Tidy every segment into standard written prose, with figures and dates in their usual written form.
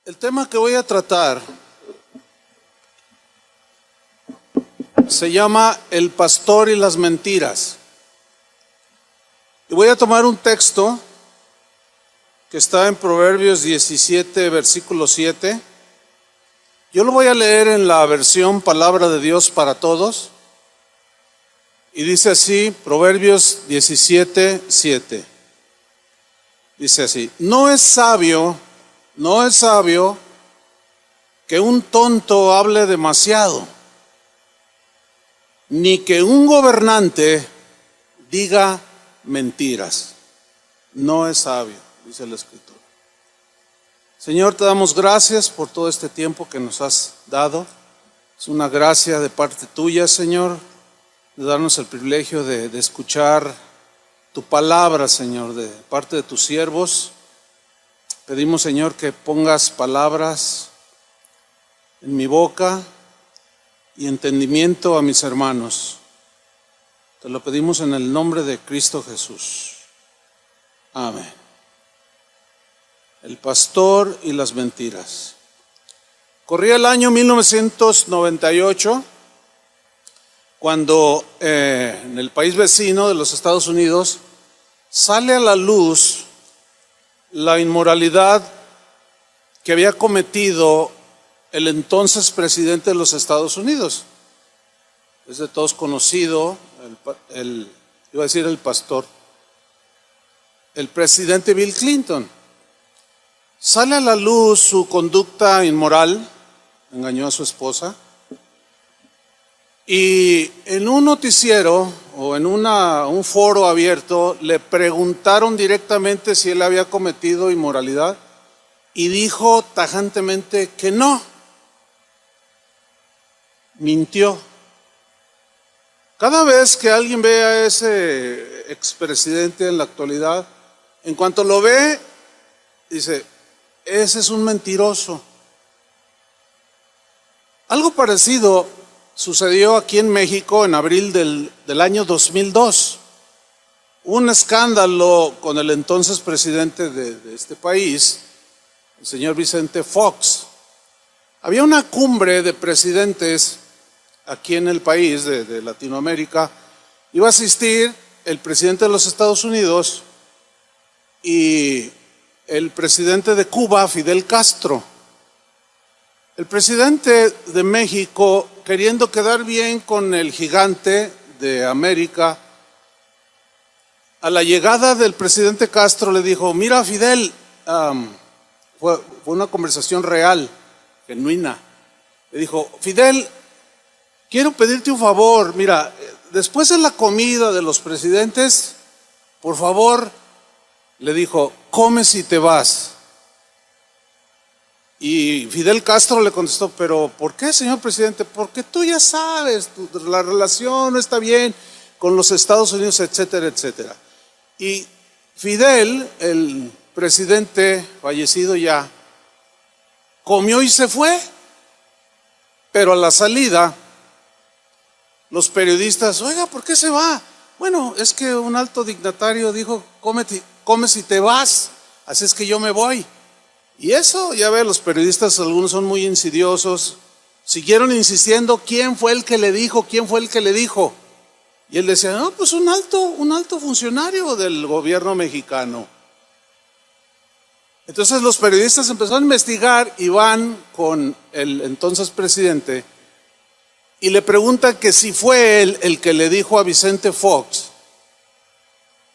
El tema que voy a tratar se llama El pastor y las mentiras. Y voy a tomar un texto que está en Proverbios 17, versículo 7. Yo lo voy a leer en la versión Palabra de Dios para Todos. Y dice así, Proverbios 17, 7. Dice así: no es sabio que un tonto hable demasiado, ni que un gobernante diga mentiras. No es sabio, dice la Escritura. Señor, te damos gracias por todo este tiempo que nos has dado. Es una gracia de parte tuya, Señor, de darnos el privilegio de escuchar tu palabra, Señor, de parte de tus siervos. Pedimos, Señor, que pongas palabras en mi boca y entendimiento a mis hermanos. Te lo pedimos en el nombre de Cristo Jesús. Amén. El pastor y las mentiras. Corría el año 1998, cuando en el país vecino de los Estados Unidos sale a la luz la inmoralidad que había cometido el entonces presidente de los Estados Unidos. Es de todos conocido, iba a decir el pastor, el presidente Bill Clinton. Sale a la luz su conducta inmoral, engañó a su esposa, y en un noticiero o en un foro abierto le preguntaron directamente si él había cometido inmoralidad y dijo tajantemente que no. Mintió. Cada vez que alguien ve a ese expresidente en la actualidad, en cuanto lo ve, dice: ese es un mentiroso. Algo parecido sucedió aquí en México en abril del año 2002. Un escándalo con el entonces presidente de este país, el señor Vicente Fox. Había una cumbre de presidentes aquí en el país de Latinoamérica. Iba a asistir el presidente de los Estados Unidos y el presidente de Cuba, Fidel Castro. El presidente de México, queriendo quedar bien con el gigante de América, a la llegada del presidente Castro le dijo: mira, Fidel, fue una conversación real, genuina. Le dijo: Fidel, quiero pedirte un favor. Mira, después de la comida de los presidentes, por favor, le dijo, comes y te vas. Y Fidel Castro le contestó: pero ¿por qué, señor presidente? Porque tú ya sabes, la relación no está bien con los Estados Unidos, etcétera, etcétera. Y Fidel, el presidente fallecido ya, comió y se fue. Pero a la salida, los periodistas: oiga, ¿por qué se va? Bueno, es que un alto dignatario dijo, comes y te vas, así es que yo me voy. Y eso, ya ve, los periodistas, algunos son muy insidiosos, siguieron insistiendo: ¿quién fue el que le dijo? ¿Quién fue el que le dijo? Y él decía: no, pues un alto funcionario del gobierno mexicano. Entonces los periodistas empezaron a investigar y van con el entonces presidente y le preguntan que si fue él el que le dijo a Vicente Fox,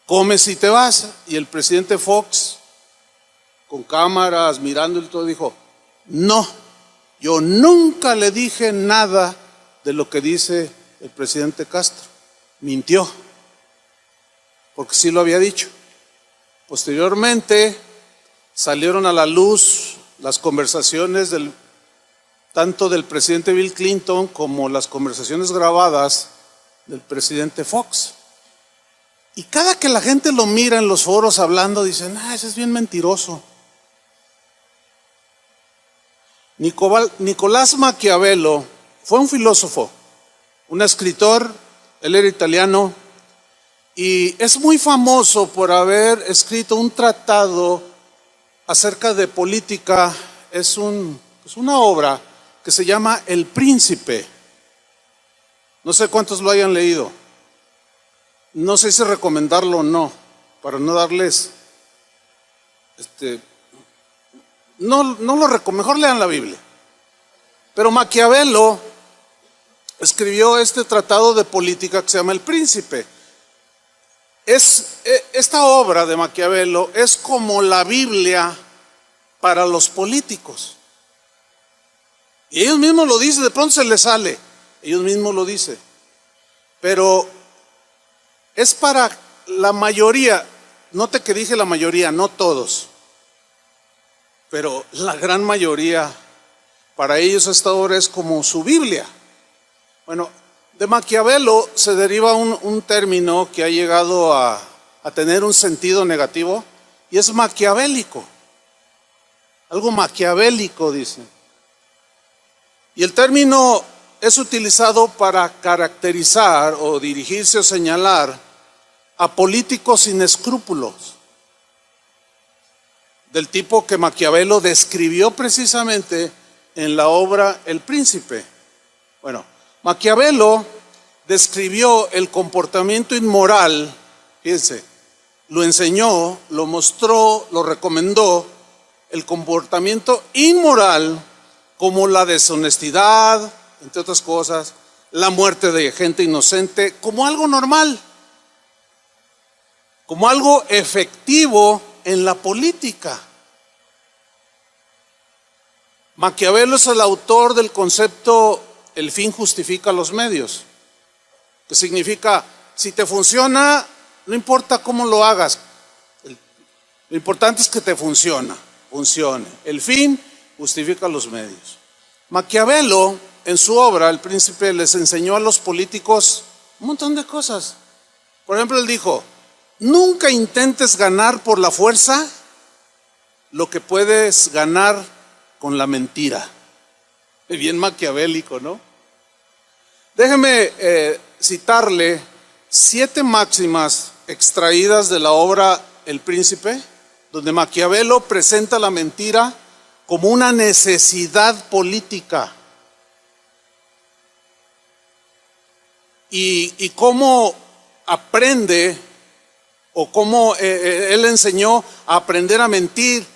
comes y te vas. Y el presidente Fox, con cámaras, mirando y todo, dijo: no, yo nunca le dije nada de lo que dice el presidente Castro. Mintió, porque sí lo había dicho. Posteriormente salieron a la luz las conversaciones tanto del presidente Bill Clinton como las conversaciones grabadas del presidente Fox. Y cada que la gente lo mira en los foros hablando, dicen: ese es bien mentiroso. Nicolás Maquiavelo fue un filósofo, un escritor. Él era italiano y es muy famoso por haber escrito un tratado acerca de política es una obra que se llama El Príncipe. No sé cuántos lo hayan leído. No sé si recomendarlo o no, para no darles, no lo recomiendo, mejor lean la Biblia. Pero Maquiavelo escribió este tratado de política que se llama El Príncipe. Esta obra de Maquiavelo es como la Biblia para los políticos. Y ellos mismos lo dicen, de pronto se les sale, ellos mismos lo dicen. Pero es para la mayoría, note que dije la mayoría, no todos, pero la gran mayoría, para ellos esta obra es como su Biblia. Bueno, de Maquiavelo se deriva un término que ha llegado a tener un sentido negativo y es maquiavélico. Algo maquiavélico, dice. Y el término es utilizado para caracterizar o dirigirse o señalar a políticos sin escrúpulos, del tipo que Maquiavelo describió precisamente en la obra El Príncipe. Bueno, Maquiavelo describió el comportamiento inmoral, fíjense, lo enseñó, lo mostró, lo recomendó, el comportamiento inmoral como la deshonestidad, entre otras cosas, la muerte de gente inocente, como algo normal, como algo efectivo en la política. Maquiavelo es el autor del concepto el fin justifica los medios, que significa, si te funciona, no importa cómo lo hagas, lo importante es que te funcione. El fin justifica los medios. Maquiavelo, en su obra El Príncipe, les enseñó a los políticos un montón de cosas. Por ejemplo, él dijo, nunca intentes ganar por la fuerza lo que puedes ganar con la mentira. Bien maquiavélico, ¿no? Déjeme citarle 7 máximas extraídas de la obra El Príncipe, donde Maquiavelo presenta la mentira como una necesidad política. Y cómo aprende, o cómo él enseñó a aprender a mentir,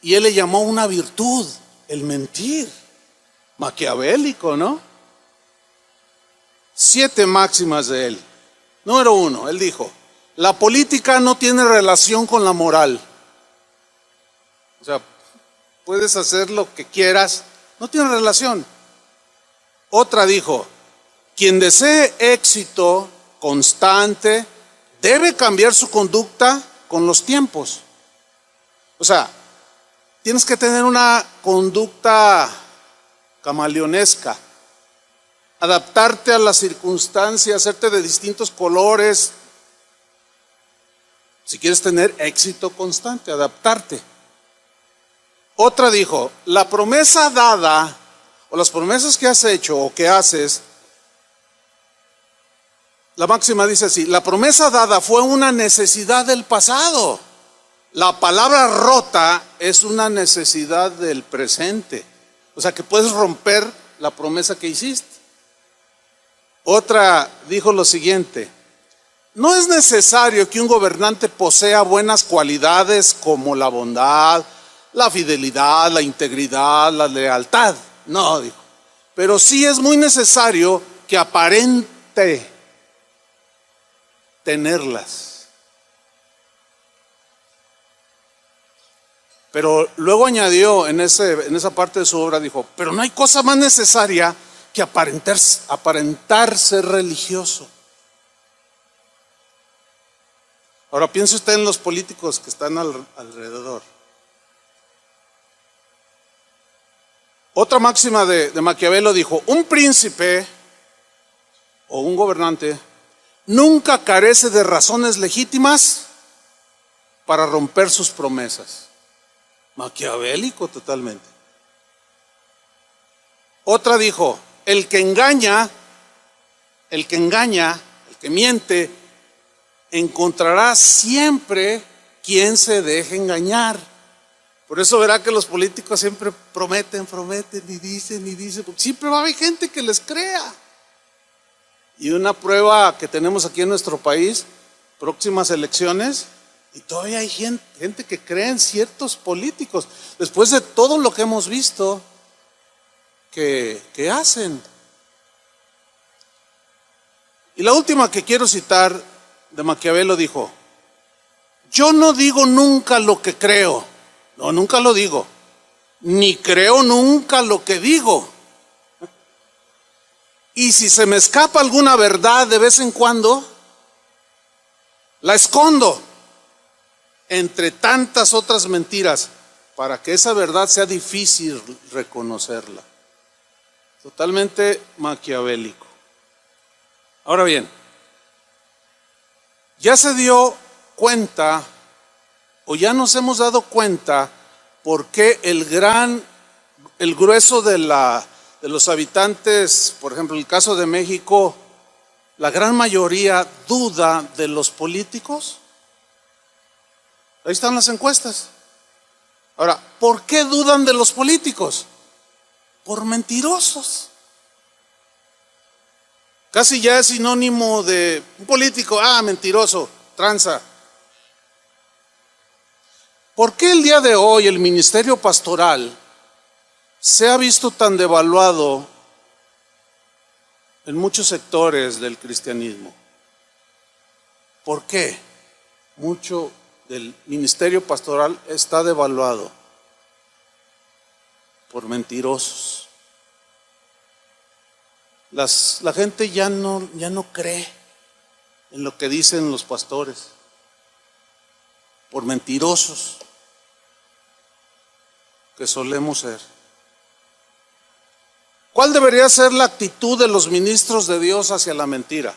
y él le llamó una virtud, el mentir. Maquiavélico, ¿no? 7 máximas de él. Número 1, él dijo, la política no tiene relación con la moral. O sea, puedes hacer lo que quieras, no tiene relación. Otra dijo, quien desee éxito constante debe cambiar su conducta con los tiempos. O sea, tienes que tener una conducta camaleonesca, adaptarte a las circunstancias, hacerte de distintos colores, si quieres tener éxito constante, adaptarte. Otra dijo, la promesa dada, o las promesas que has hecho o que haces, la máxima dice así, la promesa dada fue una necesidad del pasado. La palabra rota es una necesidad del presente. O sea que puedes romper la promesa que hiciste. Otra dijo lo siguiente, no es necesario que un gobernante posea buenas cualidades como la bondad, la fidelidad, la integridad, la lealtad. No, dijo, pero sí es muy necesario que aparente tenerlas. Pero luego añadió en esa parte de su obra, dijo, pero no hay cosa más necesaria que aparentar ser religioso. Ahora piense usted en los políticos que están alrededor. Otra máxima de Maquiavelo dijo, un príncipe o un gobernante nunca carece de razones legítimas para romper sus promesas. Maquiavélico totalmente. Otra dijo, el que miente, encontrará siempre quien se deje engañar. Por eso verá que los políticos siempre prometen y dicen, porque siempre va a haber gente que les crea. Y una prueba que tenemos aquí en nuestro país, próximas elecciones, y todavía hay gente que cree en ciertos políticos, después de todo lo que hemos visto que hacen. Y la última que quiero citar de Maquiavelo dijo: yo no digo nunca lo que creo, no, nunca lo digo, ni creo nunca lo que digo. Y si se me escapa alguna verdad de vez en cuando, la escondo entre tantas otras mentiras para que esa verdad sea difícil reconocerla. Totalmente maquiavélico. Ahora bien, ya se dio cuenta, o ya nos hemos dado cuenta, por qué el grueso de los habitantes, por ejemplo, en el caso de México, la gran mayoría duda de los políticos. Ahí están las encuestas. Ahora, ¿por qué dudan de los políticos? Por mentirosos. Casi ya es sinónimo de un político, mentiroso, tranza. ¿Por qué el día de hoy el ministerio pastoral se ha visto tan devaluado en muchos sectores del cristianismo? ¿Por qué mucho del ministerio pastoral está devaluado? Por mentirosos. La gente ya no cree en lo que dicen los pastores, por mentirosos que solemos ser. ¿Cuál debería ser la actitud de los ministros de Dios hacia la mentira?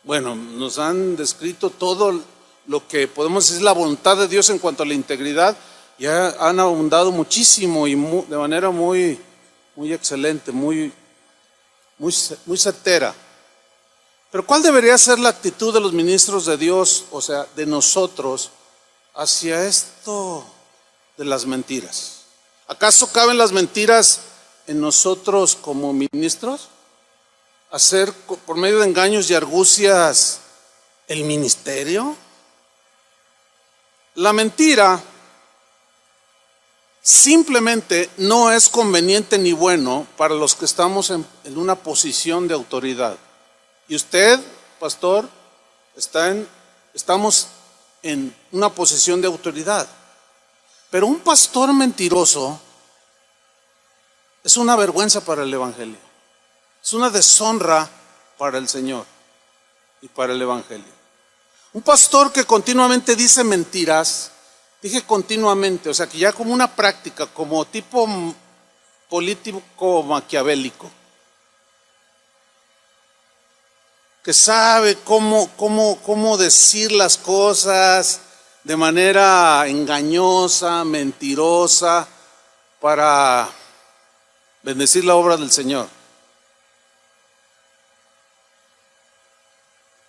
Bueno, nos han descrito todo lo que podemos decir la voluntad de Dios en cuanto a la integridad. Ya han abundado muchísimo y de manera muy excelente, muy certera. Pero ¿cuál debería ser la actitud de los ministros de Dios, o sea, de nosotros, hacia esto de las mentiras? ¿Acaso caben las mentiras en nosotros como ministros? ¿Hacer por medio de engaños y argucias el ministerio? La mentira simplemente no es conveniente ni bueno para los que estamos en una posición de autoridad. Y usted, pastor, estamos en una posición de autoridad. Pero un pastor mentiroso es una vergüenza para el evangelio. Es una deshonra para el Señor y para el evangelio. Un pastor que continuamente dice mentiras, dije continuamente, o sea que ya como una práctica, como tipo político maquiavélico, que sabe cómo decir las cosas de manera engañosa, mentirosa, para bendecir la obra del Señor.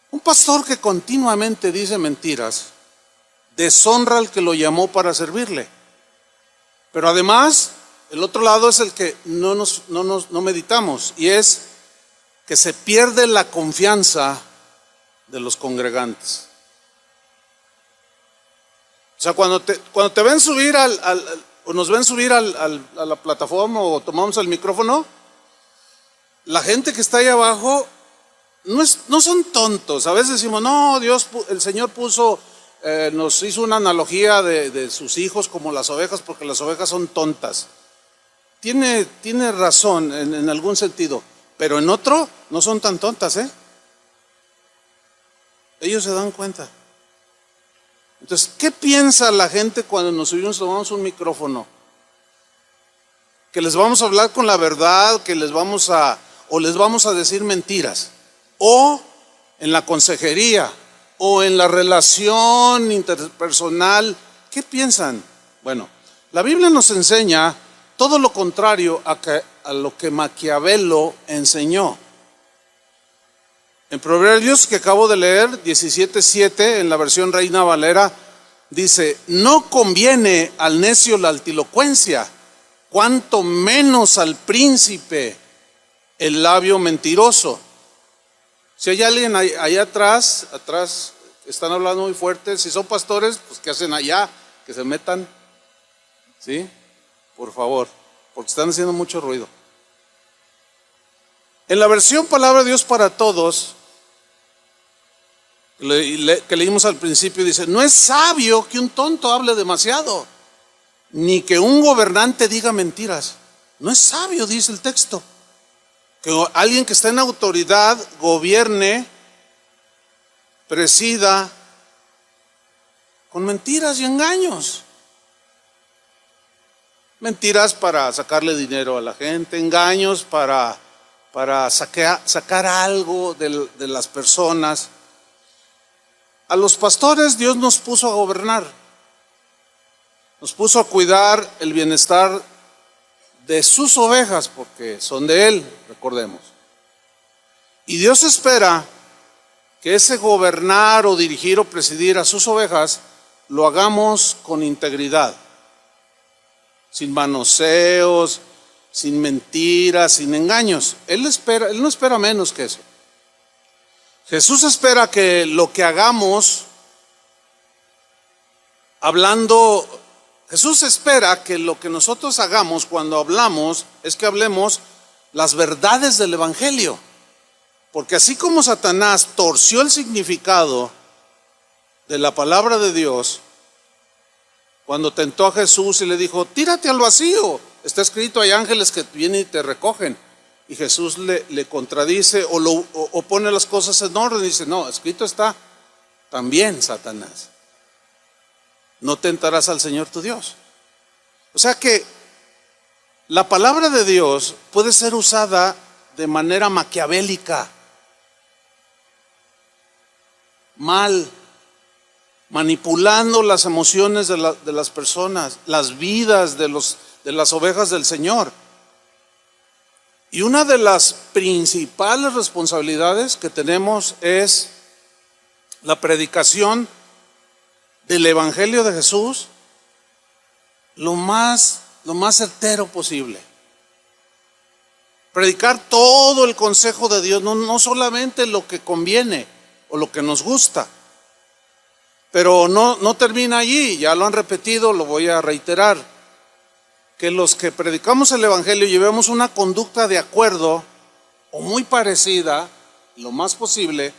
Un pastor que continuamente dice mentiras deshonra al que lo llamó para servirle. Pero además, el otro lado es el que no meditamos, y es que se pierde la confianza de los congregantes. O sea, cuando te ven subir o nos ven subir a la plataforma o tomamos el micrófono, la gente que está ahí abajo no son tontos. A veces decimos, no, el Señor nos hizo una analogía de sus hijos como las ovejas, porque las ovejas son tontas. Tiene razón en algún sentido, pero en otro no son tan tontas, Ellos se dan cuenta. Entonces, ¿qué piensa la gente cuando nos subimos, tomamos un micrófono? Que les vamos a hablar con la verdad, que les vamos a decir mentiras, o en la consejería, o en la relación interpersonal. ¿Qué piensan? Bueno, la Biblia nos enseña todo lo contrario a lo que Maquiavelo enseñó. En Proverbios, que acabo de leer, 17:7, en la versión Reina Valera, Dice, no conviene al necio la altilocuencia, cuanto menos al príncipe el labio mentiroso. Si hay alguien ahí atrás, están hablando muy fuerte, si son pastores, pues ¿qué hacen allá? Que se metan, ¿sí? Por favor, porque están haciendo mucho ruido. En la versión Palabra de Dios para Todos, que leímos al principio, dice, no es sabio que un tonto hable demasiado, ni que un gobernante diga mentiras. No es sabio, dice el texto, que alguien que está en autoridad gobierne, presida con mentiras y engaños. Mentiras para sacarle dinero a la gente, engaños para sacar algo de las personas. A los pastores Dios nos puso a gobernar, nos puso a cuidar el bienestar de sus ovejas, porque son de Él, recordemos. Y Dios espera que ese gobernar o dirigir o presidir a sus ovejas lo hagamos con integridad, sin manoseos, sin mentiras, sin engaños. Él no espera menos que eso. Jesús espera que lo que hagamos, Jesús espera que lo que nosotros hagamos cuando hablamos es que hablemos las verdades del Evangelio. Porque así como Satanás torció el significado de la palabra de Dios, cuando tentó a Jesús y le dijo, tírate al vacío, está escrito, hay ángeles que vienen y te recogen. Y Jesús le contradice o pone las cosas en orden y dice, no, escrito está también, Satanás, no tentarás al Señor tu Dios. O sea que la palabra de Dios puede ser usada de manera maquiavélica, mal, manipulando las emociones de las personas, las vidas de las ovejas del Señor. Y una de las principales responsabilidades que tenemos es la predicación del Evangelio de Jesús lo más certero posible. Predicar todo el consejo de Dios, no solamente lo que conviene o lo que nos gusta. Pero no termina allí, ya lo han repetido, lo voy a reiterar. Que los que predicamos el Evangelio llevemos una conducta de acuerdo o muy parecida, lo más posible,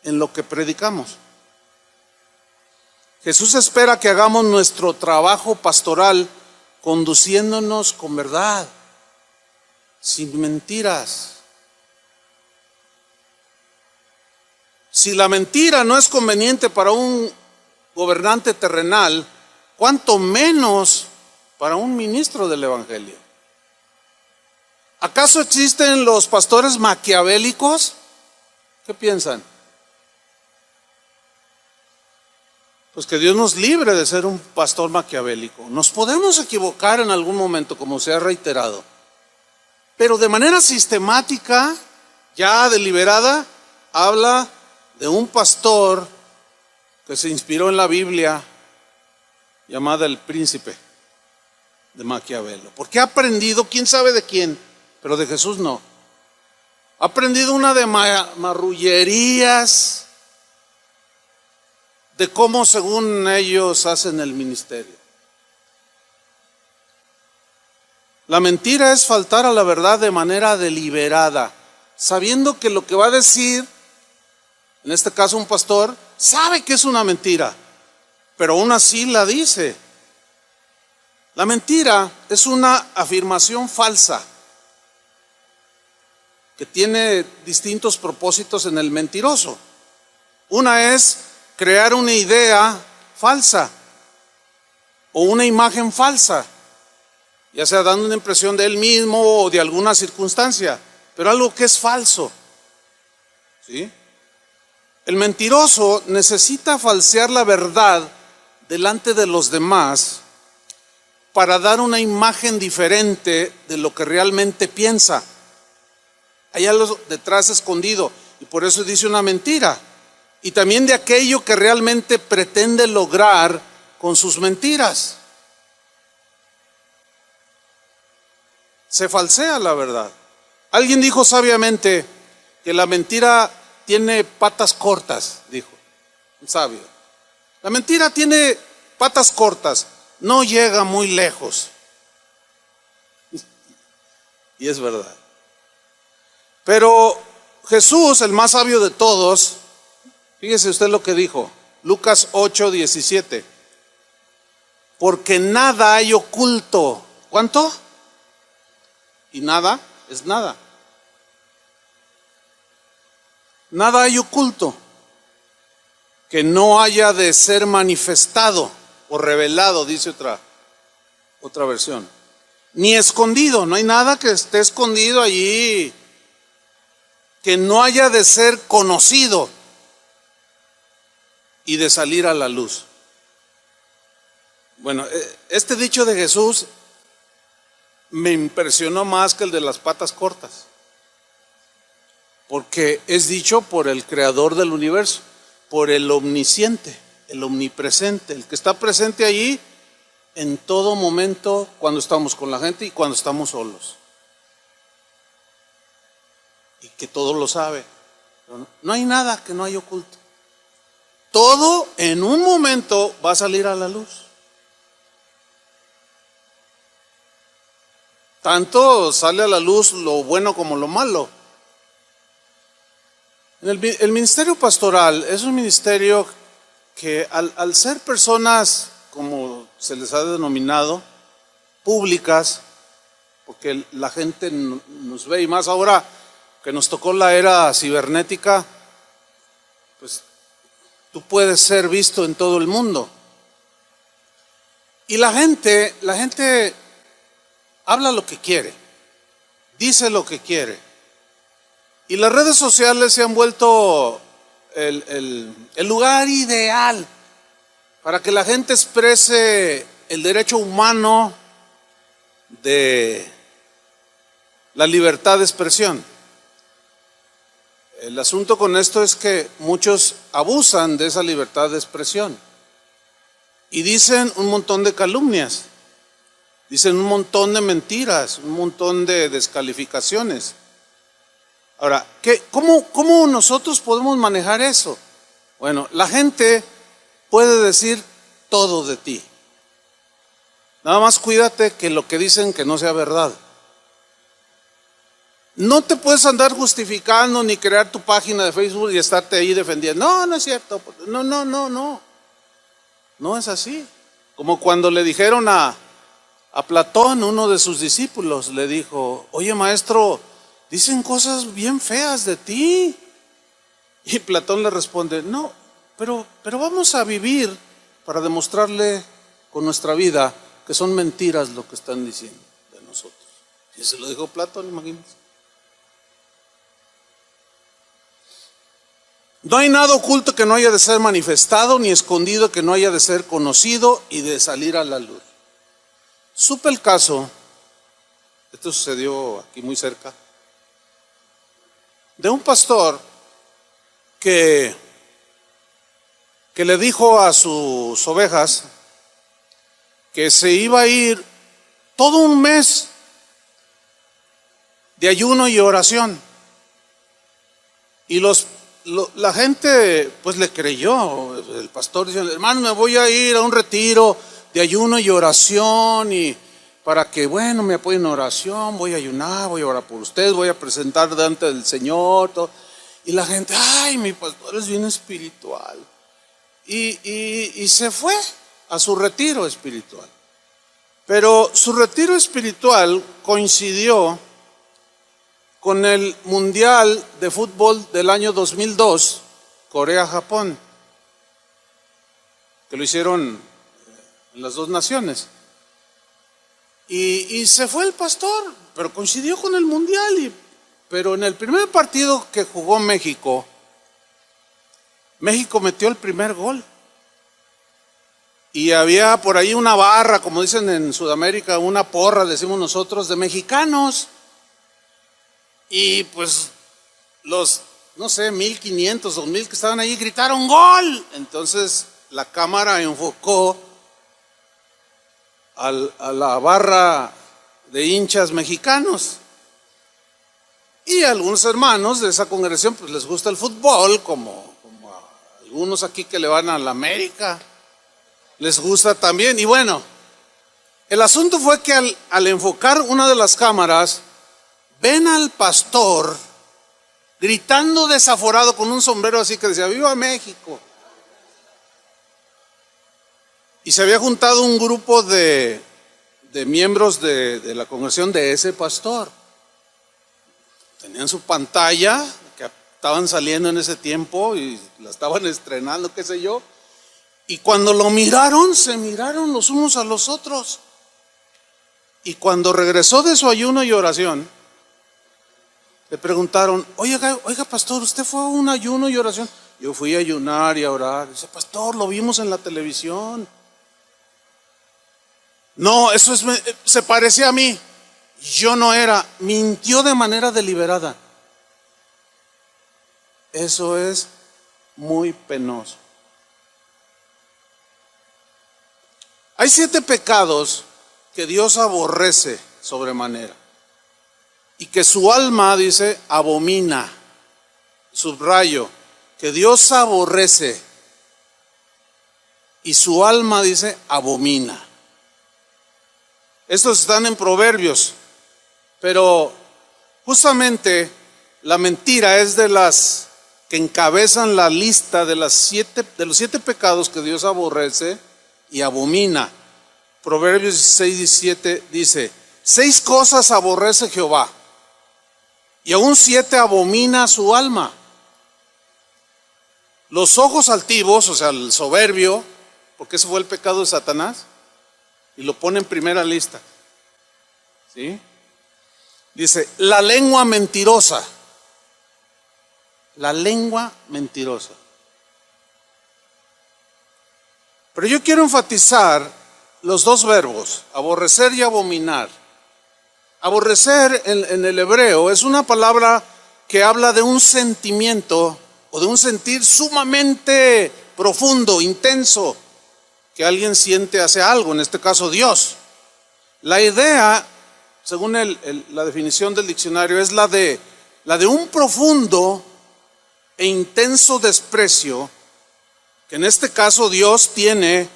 en lo que predicamos. Jesús espera que hagamos nuestro trabajo pastoral conduciéndonos con verdad, sin mentiras. Si la mentira no es conveniente para un gobernante terrenal, cuánto menos para un ministro del Evangelio. ¿Acaso existen los pastores maquiavélicos? ¿Qué piensan? Pues que Dios nos libre de ser un pastor maquiavélico. Nos podemos equivocar en algún momento, como se ha reiterado, pero de manera sistemática, ya deliberada, habla de un pastor que se inspiró en la Biblia, llamada El Príncipe de Maquiavelo. Porque ha aprendido, quién sabe de quién, pero de Jesús no. Ha aprendido una de marrullerías de cómo según ellos hacen el ministerio. La mentira es faltar a la verdad de manera deliberada, sabiendo que lo que va a decir, en este caso un pastor, sabe que es una mentira, pero aún así la dice. La mentira es una afirmación falsa que tiene distintos propósitos en el mentiroso. Una es crear una idea falsa o una imagen falsa, ya sea dando una impresión de él mismo o de alguna circunstancia, pero algo que es falso. ¿Sí? El mentiroso necesita falsear la verdad delante de los demás para dar una imagen diferente de lo que realmente piensa. Hay algo detrás escondido y por eso dice una mentira. y también de aquello que realmente pretende lograr con sus mentiras. Se falsea la verdad. Alguien dijo sabiamente que la mentira tiene patas cortas, dijo un sabio. La mentira tiene patas cortas, no llega muy lejos. Y es verdad. Pero Jesús, el más sabio de todos, fíjese usted lo que dijo, Lucas 8:17. Porque nada hay oculto. ¿Cuánto? Y nada es nada. Nada hay oculto que no haya de ser manifestado o revelado, dice otra versión. Ni escondido, no hay nada que esté escondido allí que no haya de ser conocido y de salir a la luz. Bueno, este dicho de Jesús me impresionó más que el de las patas cortas, porque es dicho por el creador del universo, por el omnisciente, el omnipresente, el que está presente allí en todo momento, cuando estamos con la gente y cuando estamos solos, y que todo lo sabe. No hay nada que no haya oculto. Todo en un momento va a salir a la luz. Tanto sale a la luz lo bueno como lo malo. El ministerio pastoral es un ministerio que al ser personas, como se les ha denominado, públicas, porque la gente nos ve, y más ahora que nos tocó la era cibernética, pues tú puedes ser visto en todo el mundo. Y la gente habla lo que quiere, dice lo que quiere. Y las redes sociales se han vuelto el lugar ideal para que la gente exprese el derecho humano de la libertad de expresión. El asunto con esto es que muchos abusan de esa libertad de expresión y dicen un montón de calumnias, dicen un montón de mentiras, un montón de descalificaciones. Ahora, ¿cómo nosotros podemos manejar eso? Bueno, la gente puede decir todo de ti. Nada más cuídate que lo que dicen que no sea verdad. No te puedes andar justificando ni crear tu página de Facebook y estarte ahí defendiendo. No, no es cierto. No. No es así. Como cuando le dijeron a Platón, uno de sus discípulos, le dijo: oye, maestro, dicen cosas bien feas de ti. Y Platón le responde: no, pero vamos a vivir para demostrarle con nuestra vida que son mentiras lo que están diciendo de nosotros. Y se lo dijo Platón, imagínense. No hay nada oculto que no haya de ser manifestado, ni escondido que no haya de ser conocido y de salir a la luz. Supe el caso, esto sucedió aquí muy cerca, de un pastor que le dijo a sus ovejas que se iba a ir todo un mes de ayuno y oración. Y la gente pues le creyó. El pastor dice: hermano, me voy a ir a un retiro de ayuno y oración, y para que, bueno, me apoyen en oración, voy a ayunar, voy a orar por ustedes, voy a presentar delante del Señor, todo. Y la gente: ay, mi pastor es bien espiritual. Y se fue a su retiro espiritual. Pero su retiro espiritual coincidió con el Mundial de Fútbol del año 2002, Corea-Japón, que lo hicieron en las dos naciones. Y se fue el pastor, pero coincidió con el Mundial. Pero en el primer partido que jugó México, México metió el primer gol. Y había por ahí una barra, como dicen en Sudamérica, una porra, decimos nosotros, de mexicanos. Y pues los no sé, 1,500, 2,000 que estaban ahí gritaron ¡gol! Entonces la cámara enfocó a la barra de hinchas mexicanos. Y a algunos hermanos de esa congregación pues les gusta el fútbol, como a algunos aquí que le van a la América, les gusta también. Y bueno, el asunto fue que al enfocar una de las cámaras, ven al pastor gritando desaforado con un sombrero así que decía ¡Viva México! Y se había juntado un grupo de miembros de la congregación de ese pastor. Tenían su pantalla, que estaban saliendo en ese tiempo y la estaban estrenando, qué sé yo. Y cuando lo miraron, se miraron los unos a los otros. Y cuando regresó de su ayuno y oración, le preguntaron, oiga pastor, ¿usted fue a un ayuno y oración? Yo fui a ayunar y a orar. Dice, pastor, lo vimos en la televisión. No, se parecía a mí. Yo no era. Mintió de manera deliberada. Eso es muy penoso. Hay 7 pecados que Dios aborrece sobremanera y que su alma, dice, abomina. Subrayo, que Dios aborrece y su alma, dice, abomina. Estos están en Proverbios, pero justamente la mentira es de las que encabezan la lista de los 7 pecados que Dios aborrece y abomina. Proverbios 16:17 dice, 6 cosas aborrece Jehová y aún 7 abomina su alma. Los ojos altivos, o sea, el soberbio, porque ese fue el pecado de Satanás, y lo pone en primera lista. ¿Sí? Dice, la lengua mentirosa. La lengua mentirosa. Pero yo quiero enfatizar los 2 verbos, aborrecer y abominar. Aborrecer en el hebreo es una palabra que habla de un sentimiento o de un sentir sumamente profundo, intenso, que alguien siente hacia algo, en este caso Dios. La idea, según la definición del diccionario, es la de un profundo e intenso desprecio que en este caso Dios tiene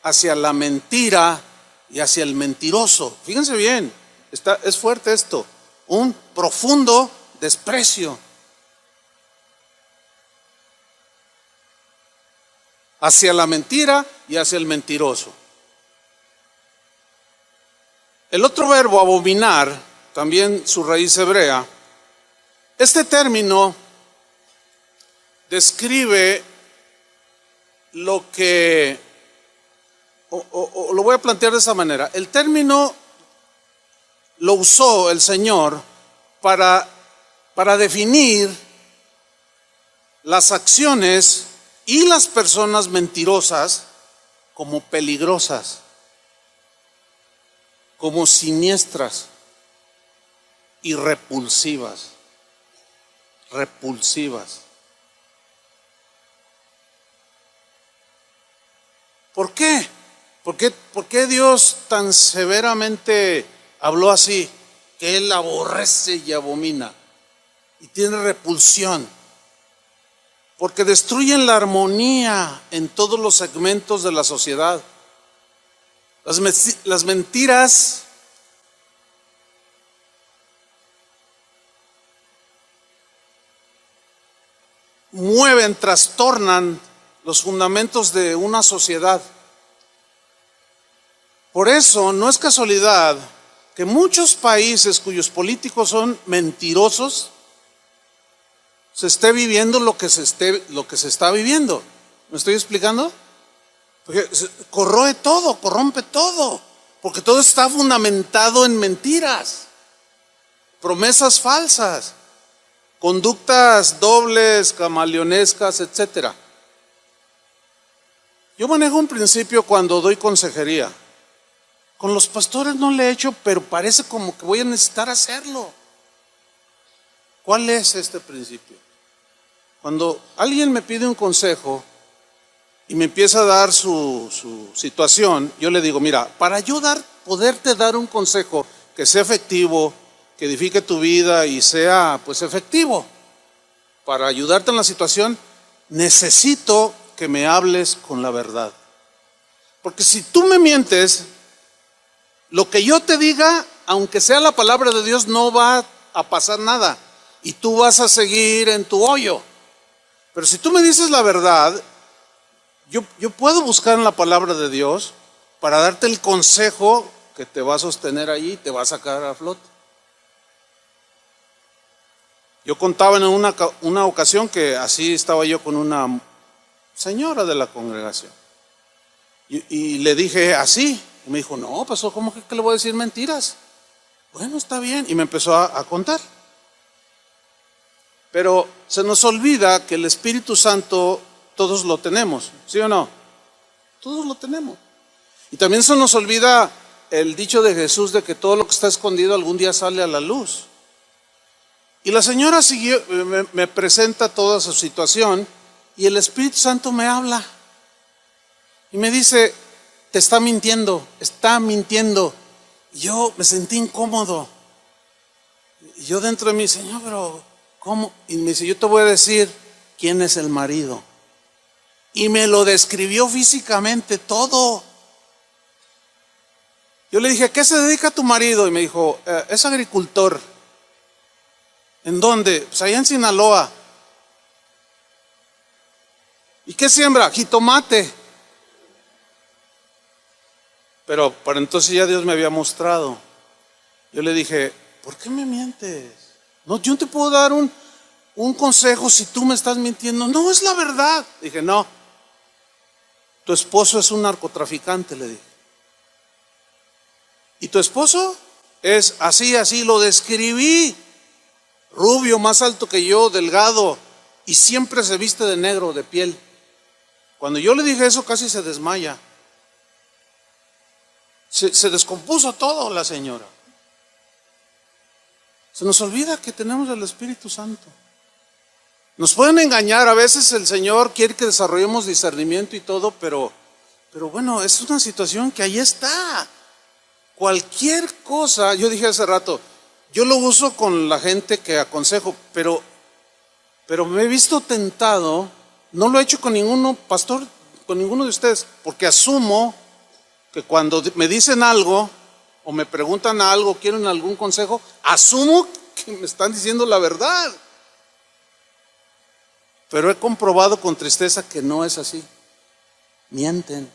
hacia la mentira y hacia el mentiroso. Fíjense bien, es fuerte esto, un profundo desprecio hacia la mentira y hacia el mentiroso. El otro verbo, abominar, también su raíz hebrea, este término describe lo que, o lo voy a plantear de esa manera, el término lo usó el Señor para definir las acciones y las personas mentirosas como peligrosas, como siniestras y repulsivas. Repulsivas. ¿Por qué? ¿Por qué Dios tan severamente habló así? Que Él aborrece y abomina y tiene repulsión. Porque destruyen la armonía en todos los segmentos de la sociedad. Las mentiras mueven, trastornan los fundamentos de una sociedad. Por eso no es casualidad que muchos países cuyos políticos son mentirosos se esté viviendo lo que se está viviendo. ¿Me estoy explicando? Porque corroe todo, corrompe todo, porque todo está fundamentado en mentiras, promesas falsas, conductas dobles, camaleonescas, etcétera. Yo manejo un principio cuando doy consejería. Con los pastores no le he hecho, pero parece como que voy a necesitar hacerlo. ¿Cuál es este principio? Cuando alguien me pide un consejo y me empieza a dar su situación, yo le digo, mira, para yo poderte dar un consejo que sea efectivo, que edifique tu vida y sea pues efectivo, para ayudarte en la situación, necesito que me hables con la verdad. Porque si tú me mientes, lo que yo te diga, aunque sea la palabra de Dios, no va a pasar nada y tú vas a seguir en tu hoyo. Pero si tú me dices la verdad, yo puedo buscar en la palabra de Dios para darte el consejo que te va a sostener allí y te va a sacar a flote. Yo contaba en una ocasión que así estaba yo con una señora de la congregación. Y le dije así. Y me dijo, no, pasó, ¿cómo que le voy a decir mentiras? Bueno, está bien. Y me empezó a contar. Pero se nos olvida que el Espíritu Santo todos lo tenemos, ¿sí o no? Todos lo tenemos. Y también se nos olvida el dicho de Jesús de que todo lo que está escondido algún día sale a la luz. Y la señora siguió, me presenta toda su situación y el Espíritu Santo me habla. Y me dice, te está mintiendo. Y yo me sentí incómodo. Y yo dentro de mí, Señor, pero ¿cómo? Y me dice, yo te voy a decir quién es el marido. Y me lo describió físicamente todo. Yo le dije, ¿a qué se dedica tu marido? Y me dijo, es agricultor. ¿En dónde? Pues allá en Sinaloa. ¿Y qué siembra? Jitomate. Pero para entonces ya Dios me había mostrado. Yo le dije, ¿por qué me mientes? No, yo no te puedo dar un consejo si tú me estás mintiendo. No, es la verdad. Dije, no. Tu esposo es un narcotraficante, le dije. ¿Y tu esposo? Es así, lo describí. Rubio, más alto que yo, delgado, y siempre se viste de negro, de piel. Cuando yo le dije eso, casi se desmaya. Se descompuso todo la señora. Se nos olvida que tenemos el Espíritu Santo. Nos pueden engañar, a veces el Señor quiere que desarrollemos discernimiento y todo, pero bueno, es una situación que ahí está. Cualquier cosa, yo dije hace rato, yo lo uso con la gente que aconsejo, pero me he visto tentado, no lo he hecho con ninguno, pastor, con ninguno de ustedes, porque asumo que cuando me dicen algo o me preguntan algo, quieren algún consejo, asumo que me están diciendo la verdad. Pero he comprobado con tristeza que no es así. Mienten.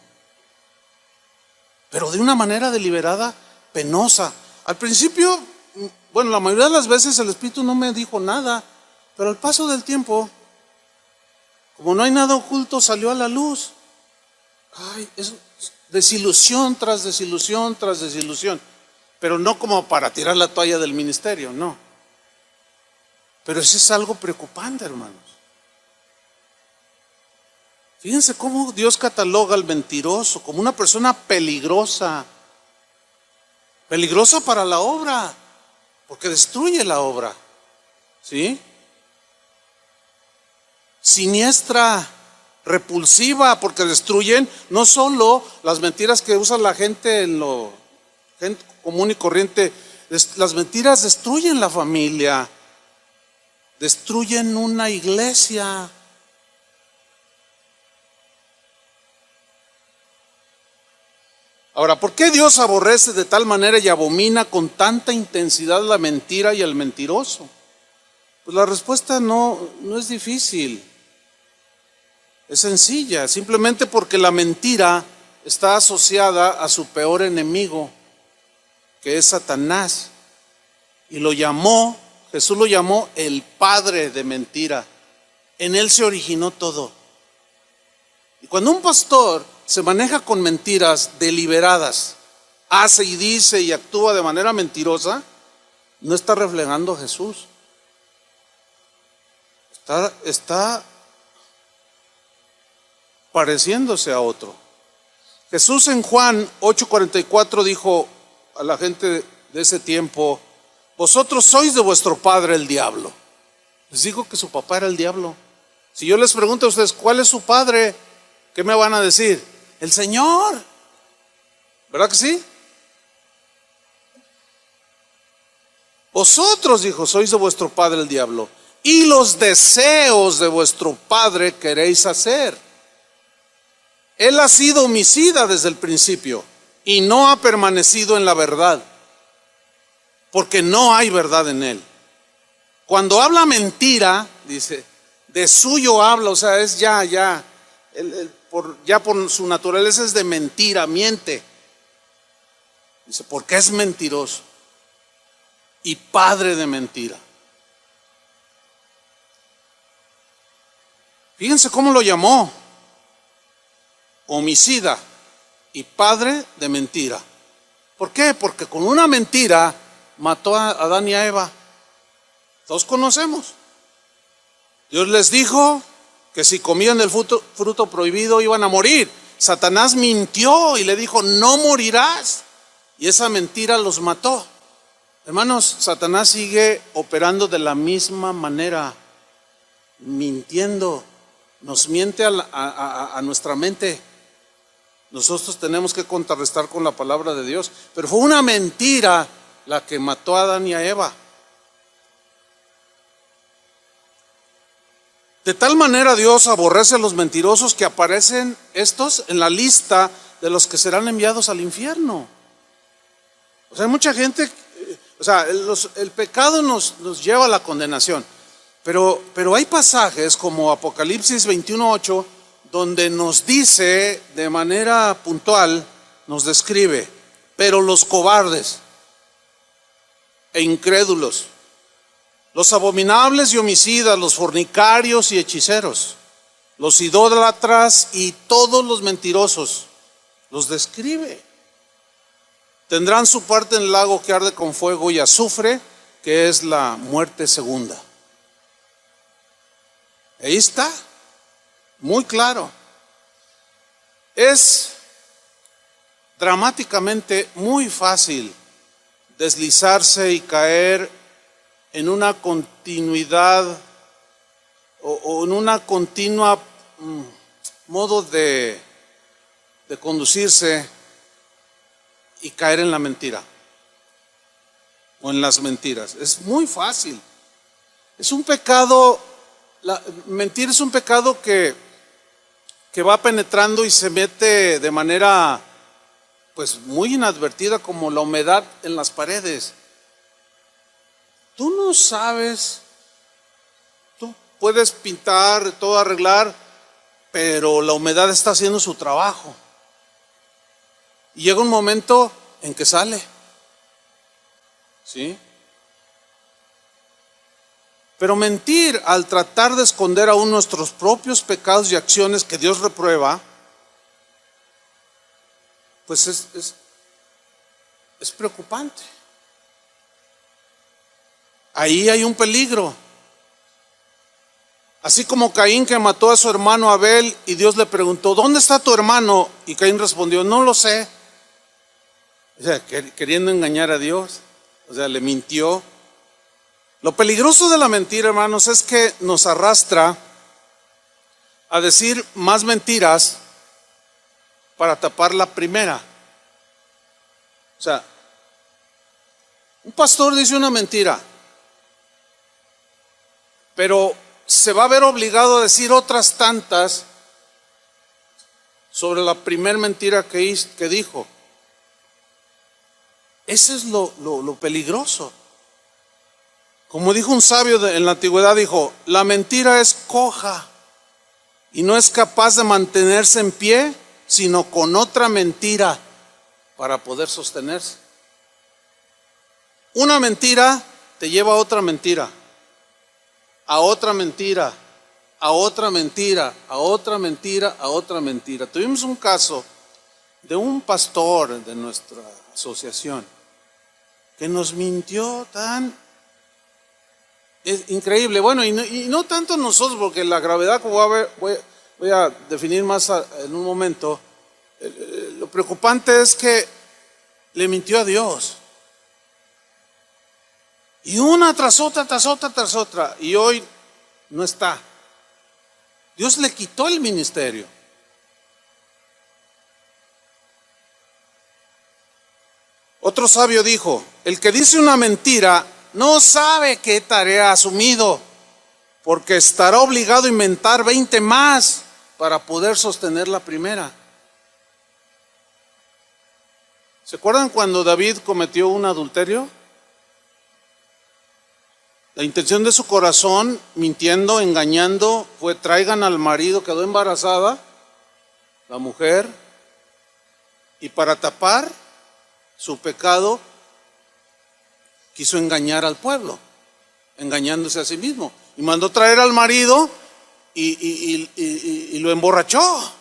Pero de una manera deliberada, penosa. Al principio, bueno, la mayoría de las veces el Espíritu no me dijo nada, pero al paso del tiempo, como no hay nada oculto, salió a la luz. Ay, es desilusión tras desilusión tras desilusión. Pero no como para tirar la toalla del ministerio, no. Pero eso es algo preocupante, hermanos. Fíjense cómo Dios cataloga al mentiroso como una persona peligrosa. Peligrosa para la obra, porque destruye la obra. ¿Sí? Siniestra, repulsiva, porque destruyen no solo las mentiras que usa la gente gente común y corriente, las mentiras destruyen la familia, destruyen una iglesia. Ahora, ¿por qué Dios aborrece de tal manera y abomina con tanta intensidad la mentira y el mentiroso? Pues la respuesta no es difícil, es sencilla, simplemente porque la mentira está asociada a su peor enemigo, que es Satanás, y Jesús lo llamó el padre de mentira. En él se originó todo. Y cuando un pastor se maneja con mentiras deliberadas, hace y dice y actúa de manera mentirosa, no está reflejando a Jesús. Está pareciéndose a otro. Jesús en Juan 8:44 dijo a la gente de ese tiempo: vosotros sois de vuestro padre el diablo. Les dijo que su papá era el diablo. Si yo les pregunto a ustedes, ¿cuál es su padre? ¿Qué me van a decir? El Señor. ¿Verdad que sí? Vosotros, dijo, sois de vuestro padre el diablo, y los deseos de vuestro padre queréis hacer. Él ha sido homicida desde el principio y no ha permanecido en la verdad, porque no hay verdad en él. Cuando habla mentira, dice, de suyo habla, o sea, es ya por su naturaleza es de mentira, miente. Dice, porque es mentiroso y padre de mentira. Fíjense cómo lo llamó: homicida y padre de mentira. ¿Por qué? Porque con una mentira mató a Adán y a Eva. Todos conocemos. Dios les dijo que si comían del fruto prohibido iban a morir. Satanás mintió y le dijo, no morirás. Y esa mentira los mató. Hermanos, Satanás sigue operando de la misma manera, mintiendo. Nos miente a nuestra mente. Nosotros tenemos que contrarrestar con la palabra de Dios. Pero fue una mentira la que mató a Adán y a Eva. De tal manera Dios aborrece a los mentirosos que aparecen estos en la lista de los que serán enviados al infierno. O sea, hay mucha gente, o sea, el pecado nos lleva a la condenación. Pero hay pasajes como Apocalipsis 21:8 donde nos dice de manera puntual, nos describe, pero los cobardes e incrédulos, los abominables y homicidas, los fornicarios y hechiceros, los idólatras y todos los mentirosos, los describe. Tendrán su parte en el lago que arde con fuego y azufre, que es la muerte segunda. Ahí está, muy claro. Es dramáticamente muy fácil deslizarse y caer en una continuidad o en una continua modo de conducirse y caer en la mentira o en las mentiras. Es muy fácil. Es un pecado, mentir es un pecado que va penetrando y se mete de manera pues muy inadvertida, como la humedad en las paredes. Tú no sabes, tú puedes pintar, todo arreglar, pero la humedad está haciendo su trabajo. Y llega un momento en que sale. ¿Sí? Pero mentir al tratar de esconder aún nuestros propios pecados y acciones que Dios reprueba, pues es preocupante. Ahí hay un peligro. Así como Caín, que mató a su hermano Abel y Dios le preguntó, ¿dónde está tu hermano? Y Caín respondió, no lo sé. O sea, queriendo engañar a Dios, o sea, le mintió. Lo peligroso de la mentira, hermanos, es que nos arrastra a decir más mentiras para tapar la primera. O sea, un pastor dice una mentira, pero se va a ver obligado a decir otras tantas sobre la primera mentira que dijo. Ese es lo peligroso. Como dijo un sabio en la antigüedad, dijo, la mentira es coja y no es capaz de mantenerse en pie, sino con otra mentira para poder sostenerse. Una mentira te lleva a otra mentira, a otra mentira, a otra mentira, a otra mentira, a otra mentira. Tuvimos un caso de un pastor de nuestra asociación que nos mintió tan increíble. Bueno, y no tanto nosotros, porque la gravedad, como voy a definir más en un momento, lo preocupante es que le mintió a Dios. Y una tras otra, tras otra, tras otra. Y hoy no está. Dios le quitó el ministerio. Otro sabio dijo: el que dice una mentira no sabe qué tarea ha asumido, porque estará obligado a inventar 20 más para poder sostener la primera. ¿Se acuerdan cuando David cometió un adulterio? La intención de su corazón, mintiendo, engañando, fue: traigan al marido, quedó embarazada la mujer, y para tapar su pecado quiso engañar al pueblo, engañándose a sí mismo, y mandó traer al marido y lo emborrachó.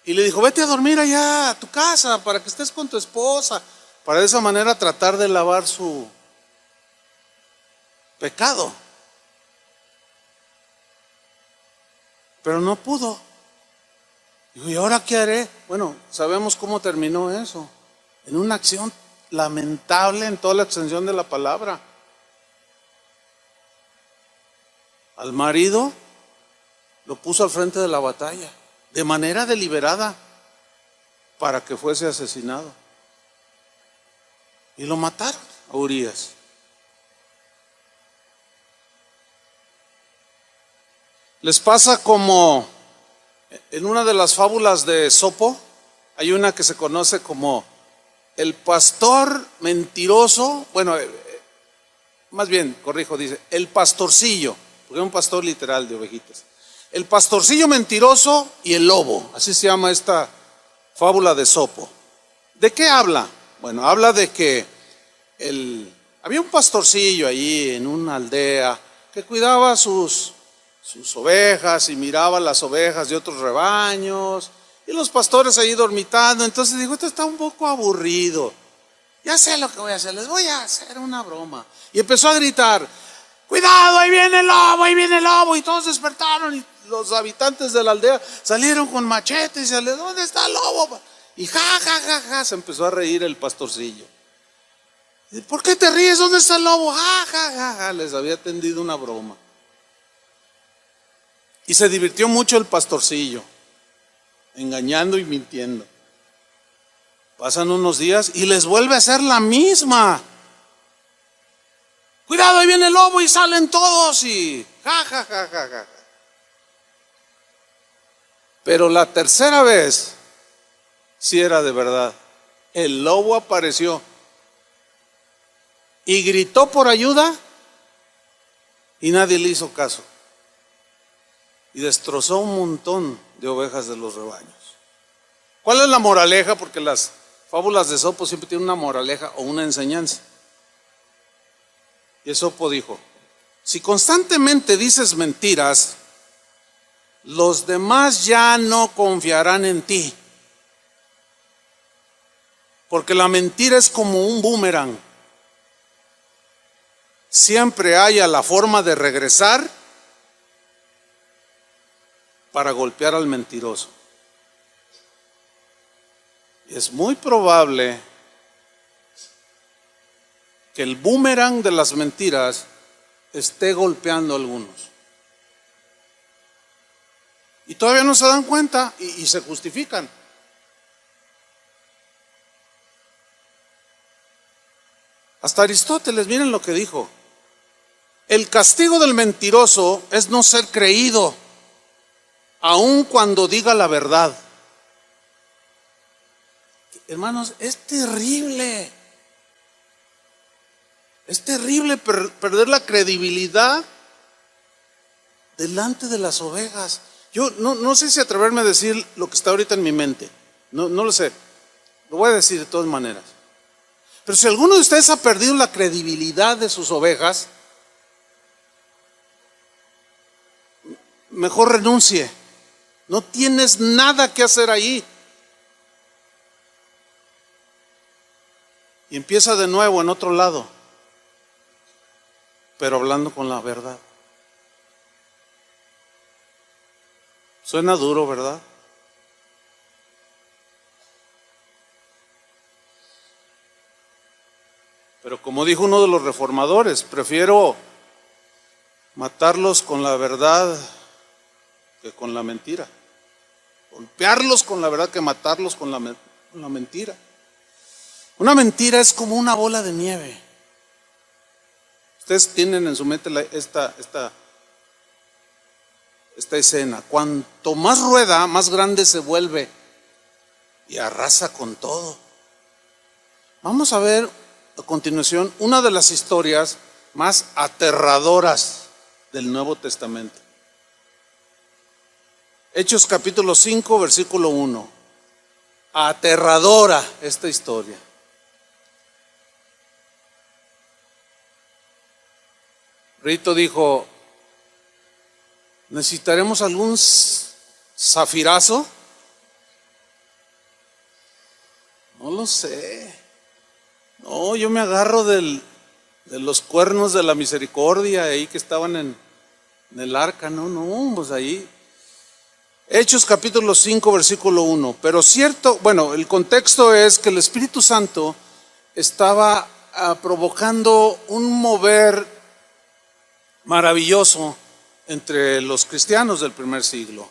Y le dijo: vete a dormir allá a tu casa para que estés con tu esposa, para de esa manera tratar de lavar su pecado. Pero no pudo. Dijo: ¿y ahora qué haré? Bueno, sabemos cómo terminó eso, en una acción lamentable en toda la extensión de la palabra. Al marido lo puso al frente de la batalla, de manera deliberada, para que fuese asesinado. Y lo mataron a Urías. Les pasa como en una de las fábulas de Esopo. Hay una que se conoce como el pastor mentiroso. Bueno, más bien, corrijo, dice el pastorcillo, porque es un pastor literal de ovejitas. El pastorcillo mentiroso y el lobo, así se llama esta fábula de Esopo. ¿De qué habla? Bueno, habla de que había un pastorcillo allí en una aldea que cuidaba sus ovejas y miraba las ovejas de otros rebaños, y los pastores allí dormitando. Entonces dijo: esto está un poco aburrido, ya sé lo que voy a hacer, les voy a hacer una broma. Y empezó a gritar: cuidado, ahí viene el lobo, ahí viene el lobo. Y todos despertaron, y los habitantes de la aldea salieron con machetes y salieron: ¿dónde está el lobo? Y ja, ja, ja, ja, se empezó a reír el pastorcillo. ¿Por qué te ríes? ¿Dónde está el lobo? Ja, ja, ja, ja. Les había tendido una broma. Y se divirtió mucho el pastorcillo, engañando y mintiendo. Pasan unos días y les vuelve a hacer la misma: cuidado, ahí viene el lobo. Y salen todos y ja, ja, ja, ja, ja. Pero la tercera vez sí era de verdad. El lobo apareció y gritó por ayuda, y nadie le hizo caso, y destrozó un montón de ovejas de los rebaños. ¿Cuál es la moraleja? Porque las fábulas de Esopo siempre tienen una moraleja o una enseñanza. Y Esopo dijo: si constantemente dices mentiras, los demás ya no confiarán en ti, porque la mentira es como un boomerang. Siempre haya la forma de regresar para golpear al mentiroso. Es muy probable que el boomerang de las mentiras esté golpeando a algunos, y todavía no se dan cuenta y se justifican. Hasta Aristóteles, miren lo que dijo: el castigo del mentiroso es no ser creído, aun cuando diga la verdad. Hermanos, es terrible. Es terrible perder la credibilidad delante de las ovejas. Yo no sé si atreverme a decir lo que está ahorita en mi mente. No lo sé. Lo voy a decir de todas maneras. Pero si alguno de ustedes ha perdido la credibilidad de sus ovejas, mejor renuncie. No tienes nada que hacer ahí. Y empieza de nuevo en otro lado, pero hablando con la verdad. Suena duro, ¿verdad? Pero como dijo uno de los reformadores: prefiero matarlos con la verdad que con la mentira. Golpearlos con la verdad que matarlos con la mentira. Una mentira es como una bola de nieve. Ustedes tienen en su mente esta escena. Cuanto más rueda, más grande se vuelve y arrasa con todo. Vamos a ver a continuación una de las historias más aterradoras del Nuevo Testamento. Hechos capítulo 5, versículo 1. Aterradora esta historia. Rito dijo: ¿necesitaremos algún zafirazo? No lo sé. No, yo me agarro de los cuernos de la misericordia ahí que estaban en el arca. No, pues ahí. Hechos capítulo 5, versículo 1. Pero cierto, bueno, el contexto es que el Espíritu Santo estaba provocando un mover maravilloso entre los cristianos del primer siglo.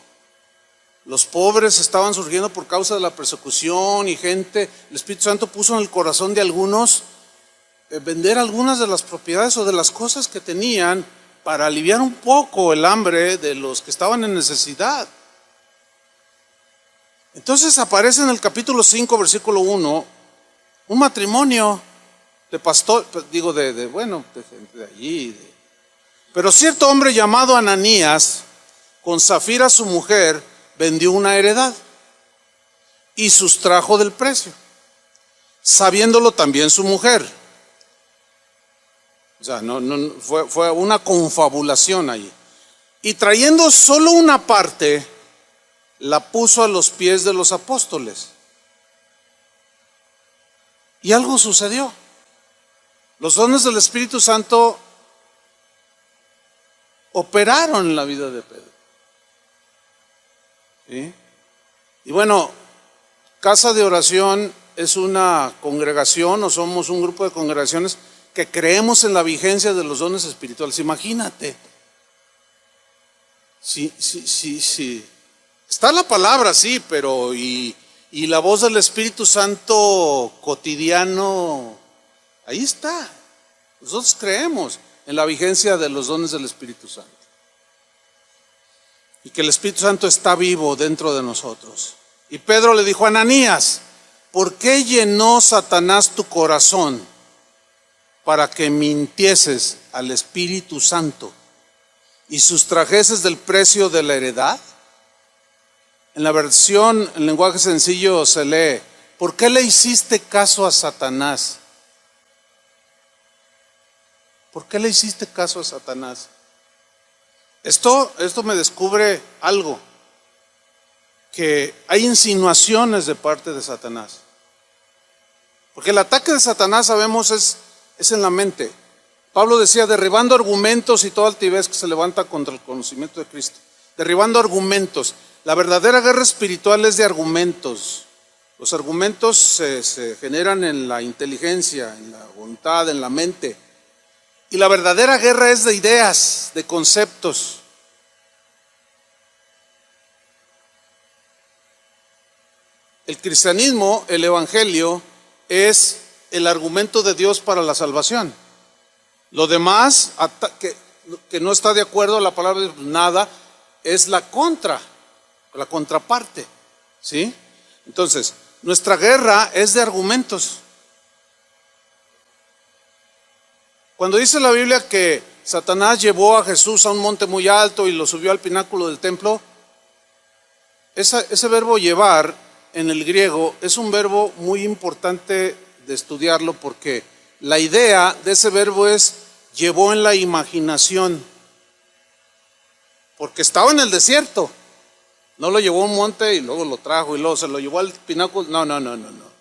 Los pobres estaban surgiendo por causa de la persecución y gente. El Espíritu Santo puso en el corazón de algunos vender algunas de las propiedades o de las cosas que tenían para aliviar un poco el hambre de los que estaban en necesidad. Entonces aparece en el capítulo 5, versículo 1, un matrimonio de pastor, digo de gente de allí. Pero cierto hombre llamado Ananías, con Zafira su mujer, vendió una heredad y sustrajo del precio, sabiéndolo también su mujer. O sea, fue una confabulación ahí. Y trayendo solo una parte, la puso a los pies de los apóstoles. Y algo sucedió. Los dones del Espíritu Santo operaron en la vida de Pedro. ¿Sí? Y bueno, Casa de Oración es una congregación, o somos un grupo de congregaciones que creemos en la vigencia de los dones espirituales. Imagínate. Sí. Está la palabra, sí, pero y la voz del Espíritu Santo cotidiano, ahí está. Nosotros creemos en la vigencia de los dones del Espíritu Santo. Y que el Espíritu Santo está vivo dentro de nosotros. Y Pedro le dijo a Ananías: ¿por qué llenó Satanás tu corazón para que mintieses al Espíritu Santo y sustrajeses del precio de la heredad? En la versión en lenguaje sencillo se lee: ¿por qué le hiciste caso a Satanás? ¿Por qué le hiciste caso a Satanás? Esto me descubre algo, que hay insinuaciones de parte de Satanás. Porque el ataque de Satanás, sabemos, es en la mente. Pablo decía: derribando argumentos y toda altivez que se levanta contra el conocimiento de Cristo. Derribando argumentos. La verdadera guerra espiritual es de argumentos. Los argumentos se generan en la inteligencia, en la voluntad, en la mente. Y la verdadera guerra es de ideas, de conceptos. El cristianismo, el evangelio, es el argumento de Dios para la salvación. Lo demás, que no está de acuerdo a la palabra de nada, es la contraparte. ¿Sí? Entonces, nuestra guerra es de argumentos. Cuando dice la Biblia que Satanás llevó a Jesús a un monte muy alto y lo subió al pináculo del templo, ese verbo llevar en el griego es un verbo muy importante de estudiarlo, porque la idea de ese verbo es llevó en la imaginación, porque estaba en el desierto. No lo llevó a un monte y luego lo trajo y luego se lo llevó al pináculo. No.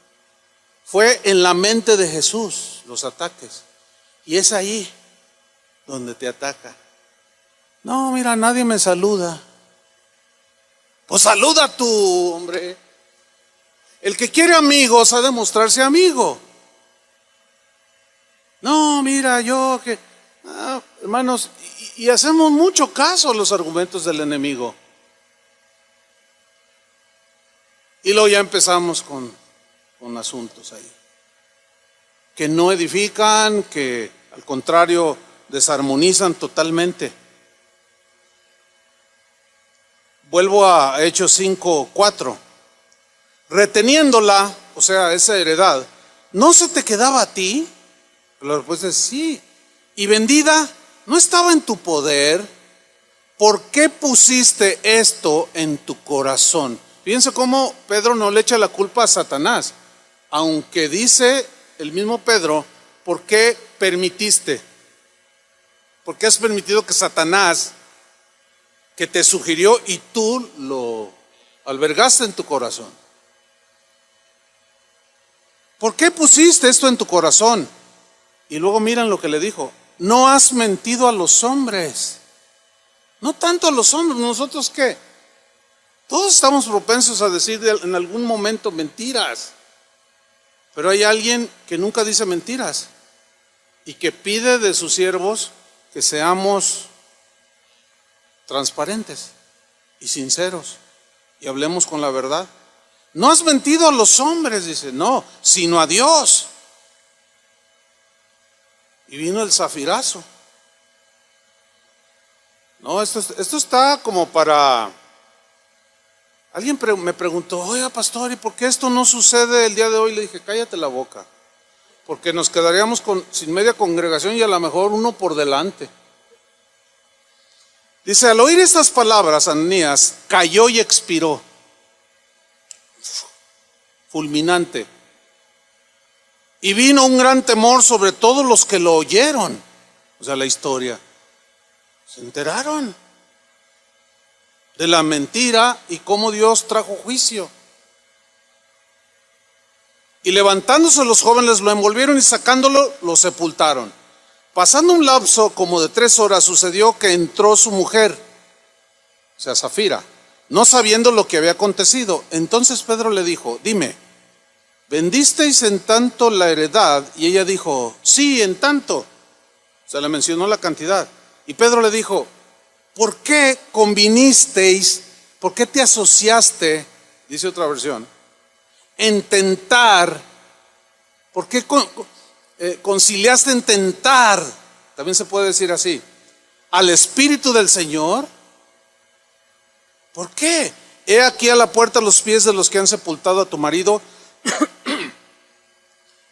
Fue en la mente de Jesús los ataques. Y es ahí donde te ataca. No, mira, nadie me saluda. Pues saluda tú, hombre. El que quiere amigos ha de mostrarse amigo. No, mira, hermanos, y hacemos mucho caso a los argumentos del enemigo. Y luego ya empezamos con asuntos ahí, que no edifican, que al contrario desarmonizan totalmente. Vuelvo a Hechos 5:4. Reteniéndola, o sea, esa heredad, ¿no se te quedaba a ti? La respuesta es sí. Y vendida, ¿no estaba en tu poder? ¿Por qué pusiste esto en tu corazón? Fíjense cómo Pedro no le echa la culpa a Satanás, aunque dice el mismo Pedro, ¿por qué permitiste? ¿Por qué has permitido que Satanás, que te sugirió y tú lo albergaste en tu corazón? ¿Por qué pusiste esto en tu corazón? Y luego miran lo que le dijo, no has mentido a los hombres. No tanto a los hombres, ¿nosotros qué? Todos estamos propensos a decir en algún momento mentiras, pero hay alguien que nunca dice mentiras y que pide de sus siervos que seamos transparentes y sinceros y hablemos con la verdad. No has mentido a los hombres, dice, no, sino a Dios. Y vino el zafirazo. No, esto está como para... Alguien me preguntó, oiga pastor, ¿y por qué esto no sucede el día de hoy? Le dije, cállate la boca, porque nos quedaríamos sin media congregación y a lo mejor uno por delante. Dice, al oír estas palabras, Ananías cayó y expiró. Fulminante. Y vino un gran temor sobre todos los que lo oyeron. O sea, la historia. Se enteraron de la mentira y cómo Dios trajo juicio. Y levantándose los jóvenes lo envolvieron y sacándolo lo sepultaron. Pasando un lapso como de 3 horas sucedió que entró su mujer, o sea, Zafira, no sabiendo lo que había acontecido. Entonces Pedro le dijo, dime, ¿vendisteis en tanto la heredad? Y ella dijo, sí, en tanto. O sea, le mencionó la cantidad. Y Pedro le dijo, ¿por qué convinisteis? ¿Por qué te asociaste? Dice otra versión, en tentar. ¿Por qué conciliaste en tentar? También se puede decir así, al Espíritu del Señor. ¿Por qué? He aquí a la puerta los pies de los que han sepultado a tu marido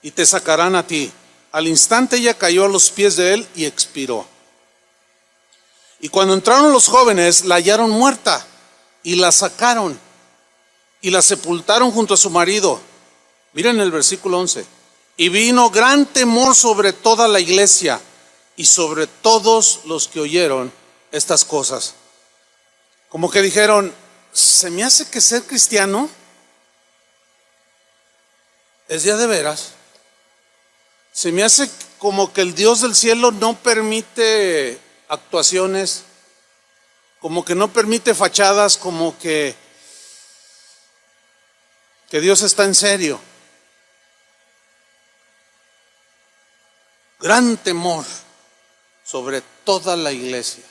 y te sacarán a ti. Al instante ella cayó a los pies de él y expiró. Y cuando entraron los jóvenes, la hallaron muerta y la sacaron y la sepultaron junto a su marido. Miren el versículo 11. Y vino gran temor sobre toda la iglesia y sobre todos los que oyeron estas cosas. Como que dijeron, se me hace que ser cristiano es ya de veras. Se me hace como que el Dios del cielo no permite actuaciones, como que no permite fachadas, como que Dios está en serio. Gran temor sobre toda la iglesia.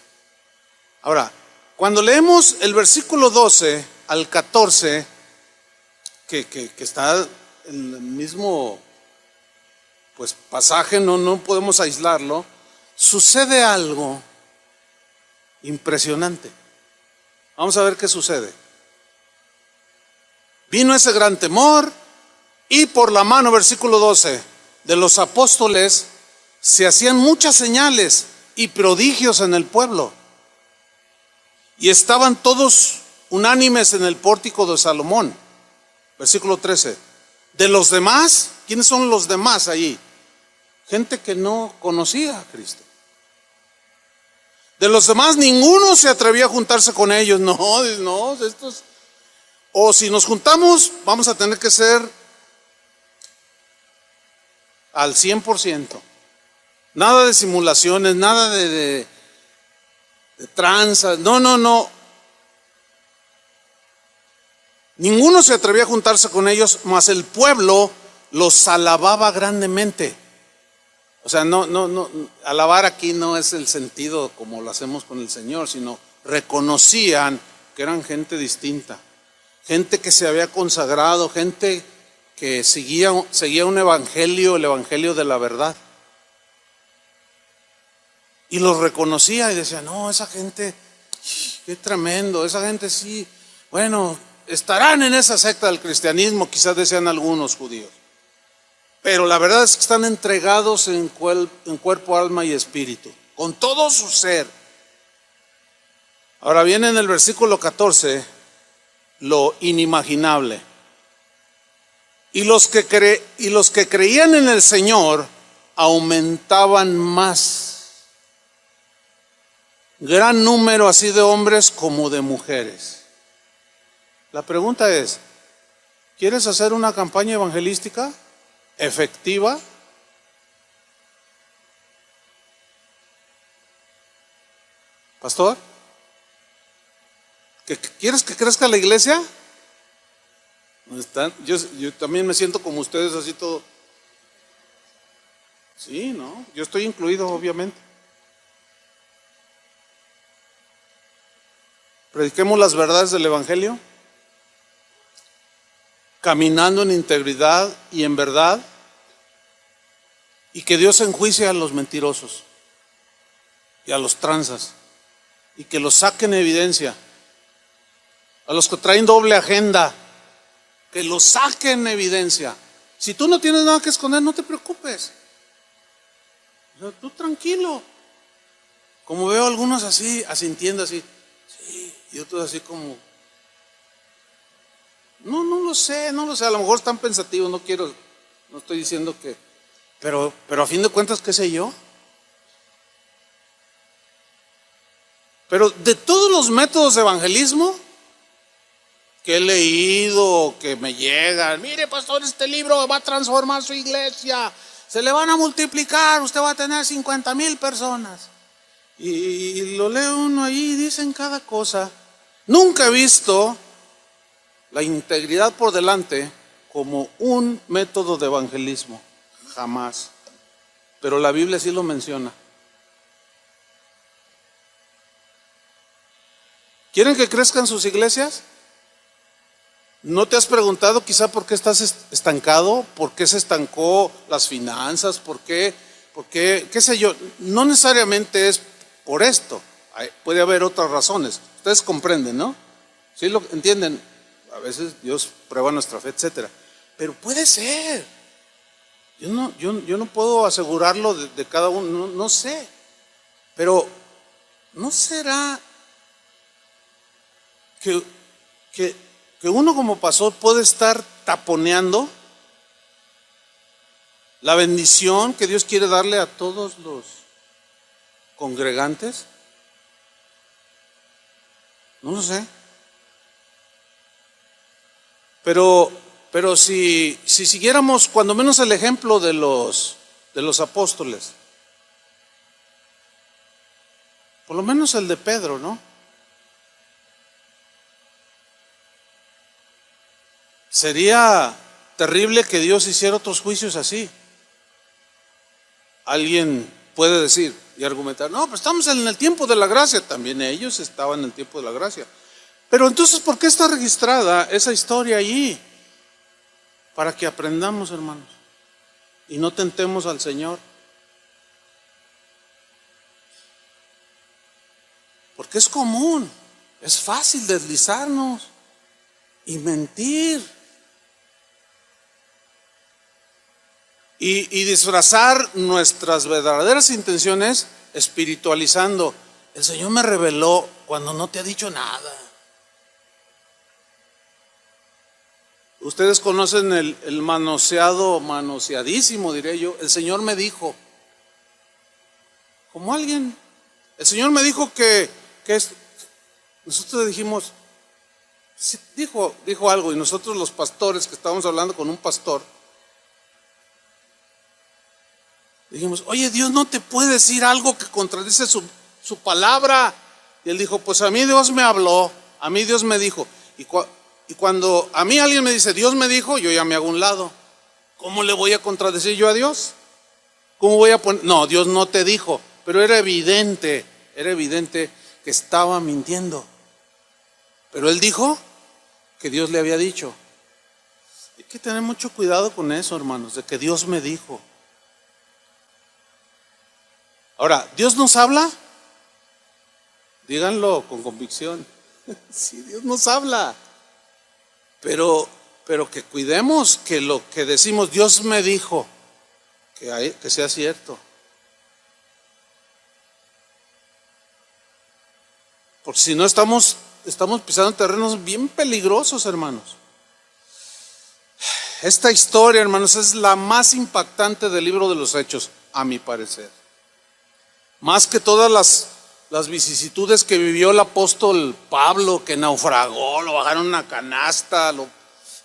Ahora, cuando leemos el versículo 12 al 14, que está en el mismo pues pasaje, no podemos aislarlo, sucede algo impresionante. Vamos a ver qué sucede. Vino ese gran temor y por la mano, versículo 12, de los apóstoles se hacían muchas señales y prodigios en el pueblo. Y estaban todos unánimes en el pórtico de Salomón. Versículo 13. De los demás, ¿quiénes son los demás ahí? Gente que no conocía a Cristo. De los demás ninguno se atrevía a juntarse con ellos. No, estos, o si nos juntamos vamos a tener que ser al 100%. Nada de simulaciones, nada de tranzas. No. Ninguno se atrevía a juntarse con ellos, mas el pueblo los alababa grandemente. O sea, no, alabar aquí no es el sentido como lo hacemos con el Señor, sino reconocían que eran gente distinta. gente que se había consagrado, gente que seguía un evangelio, el evangelio de la verdad. Y los reconocía y decía, no, esa gente, qué tremendo, esa gente sí, bueno, estarán en esa secta del cristianismo, quizás decían algunos judíos. Pero la verdad es que están entregados en cuerpo, alma y espíritu, con todo su ser. Ahora viene en el versículo 14 lo inimaginable. Y los que creían en el Señor aumentaban más. Gran número así de hombres como de mujeres. La pregunta es, ¿quieres hacer una campaña evangelística efectiva? Pastor, ¿quieres que crezca la iglesia? Yo también me siento como ustedes, así todo. Sí, ¿no? Yo estoy incluido, obviamente. Prediquemos las verdades del evangelio, caminando en integridad y en verdad, y que Dios enjuicie a los mentirosos y a los tranzas, y que los saquen en evidencia, a los que traen doble agenda, que los saquen en evidencia. Si tú no tienes nada que esconder, no te preocupes, o sea, tú tranquilo. Como veo a algunos así, asintiendo así, sí, y otros así como, no lo sé, a lo mejor están pensativos, no estoy diciendo que, pero a fin de cuentas, ¿qué sé yo? Pero de todos los métodos de evangelismo que he leído, que me llegan, mire pastor, este libro va a transformar su iglesia, se le van a multiplicar, usted va a tener 50,000 personas. Y lo lee uno ahí y dicen cada cosa. Nunca he visto la integridad por delante como un método de evangelismo, jamás. Pero la Biblia sí lo menciona. ¿Quieren que crezcan sus iglesias? ¿No te has preguntado quizá por qué estás estancado? ¿Por qué se estancó las finanzas? ¿Por qué? ¿Qué sé yo? No necesariamente es por esto. Puede haber otras razones. Ustedes comprenden, ¿no? ¿Sí lo entienden? A veces Dios prueba nuestra fe, etcétera. Pero puede ser. Yo no puedo asegurarlo de cada uno, no sé. Pero ¿no será que uno como pastor puede estar taponeando la bendición que Dios quiere darle a todos los congregantes? No lo sé. Pero si siguiéramos cuando menos el ejemplo de los apóstoles, por lo menos el de Pedro, ¿no? Sería terrible que Dios hiciera otros juicios así. Alguien puede decir y argumentar, no, pues estamos en el tiempo de la gracia. También ellos estaban en el tiempo de la gracia. Pero entonces, ¿por qué está registrada esa historia allí? Para que aprendamos, hermanos, y no tentemos al Señor. Porque es común, es fácil deslizarnos y mentir. Y disfrazar nuestras verdaderas intenciones espiritualizando. El Señor me reveló cuando no te ha dicho nada. Ustedes conocen el manoseadísimo, diré yo. El Señor me dijo, como alguien, el Señor me dijo que nosotros dijimos, sí, dijo algo, y nosotros los pastores que estábamos hablando con un pastor, dijimos, oye, Dios no te puede decir algo que contradice su palabra. Y él dijo, pues a mí Dios me habló, a mí Dios me dijo. Y cuando a mí alguien me dice, Dios me dijo, yo ya me hago un lado. ¿Cómo le voy a contradecir yo a Dios? ¿Cómo voy a poner? No, Dios no te dijo, pero era evidente que estaba mintiendo. Pero él dijo que Dios le había dicho. Hay que tener mucho cuidado con eso, hermanos, de que Dios me dijo. Ahora, ¿Dios nos habla? Díganlo con convicción. Sí, Dios nos habla. Pero que cuidemos que lo que decimos, Dios me dijo, que sea cierto. Porque si no estamos pisando terrenos bien peligrosos, hermanos. Esta historia, hermanos, es la más impactante del libro de los Hechos, a mi parecer. Más que todas las vicisitudes que vivió el apóstol Pablo, que naufragó, lo bajaron en una canasta.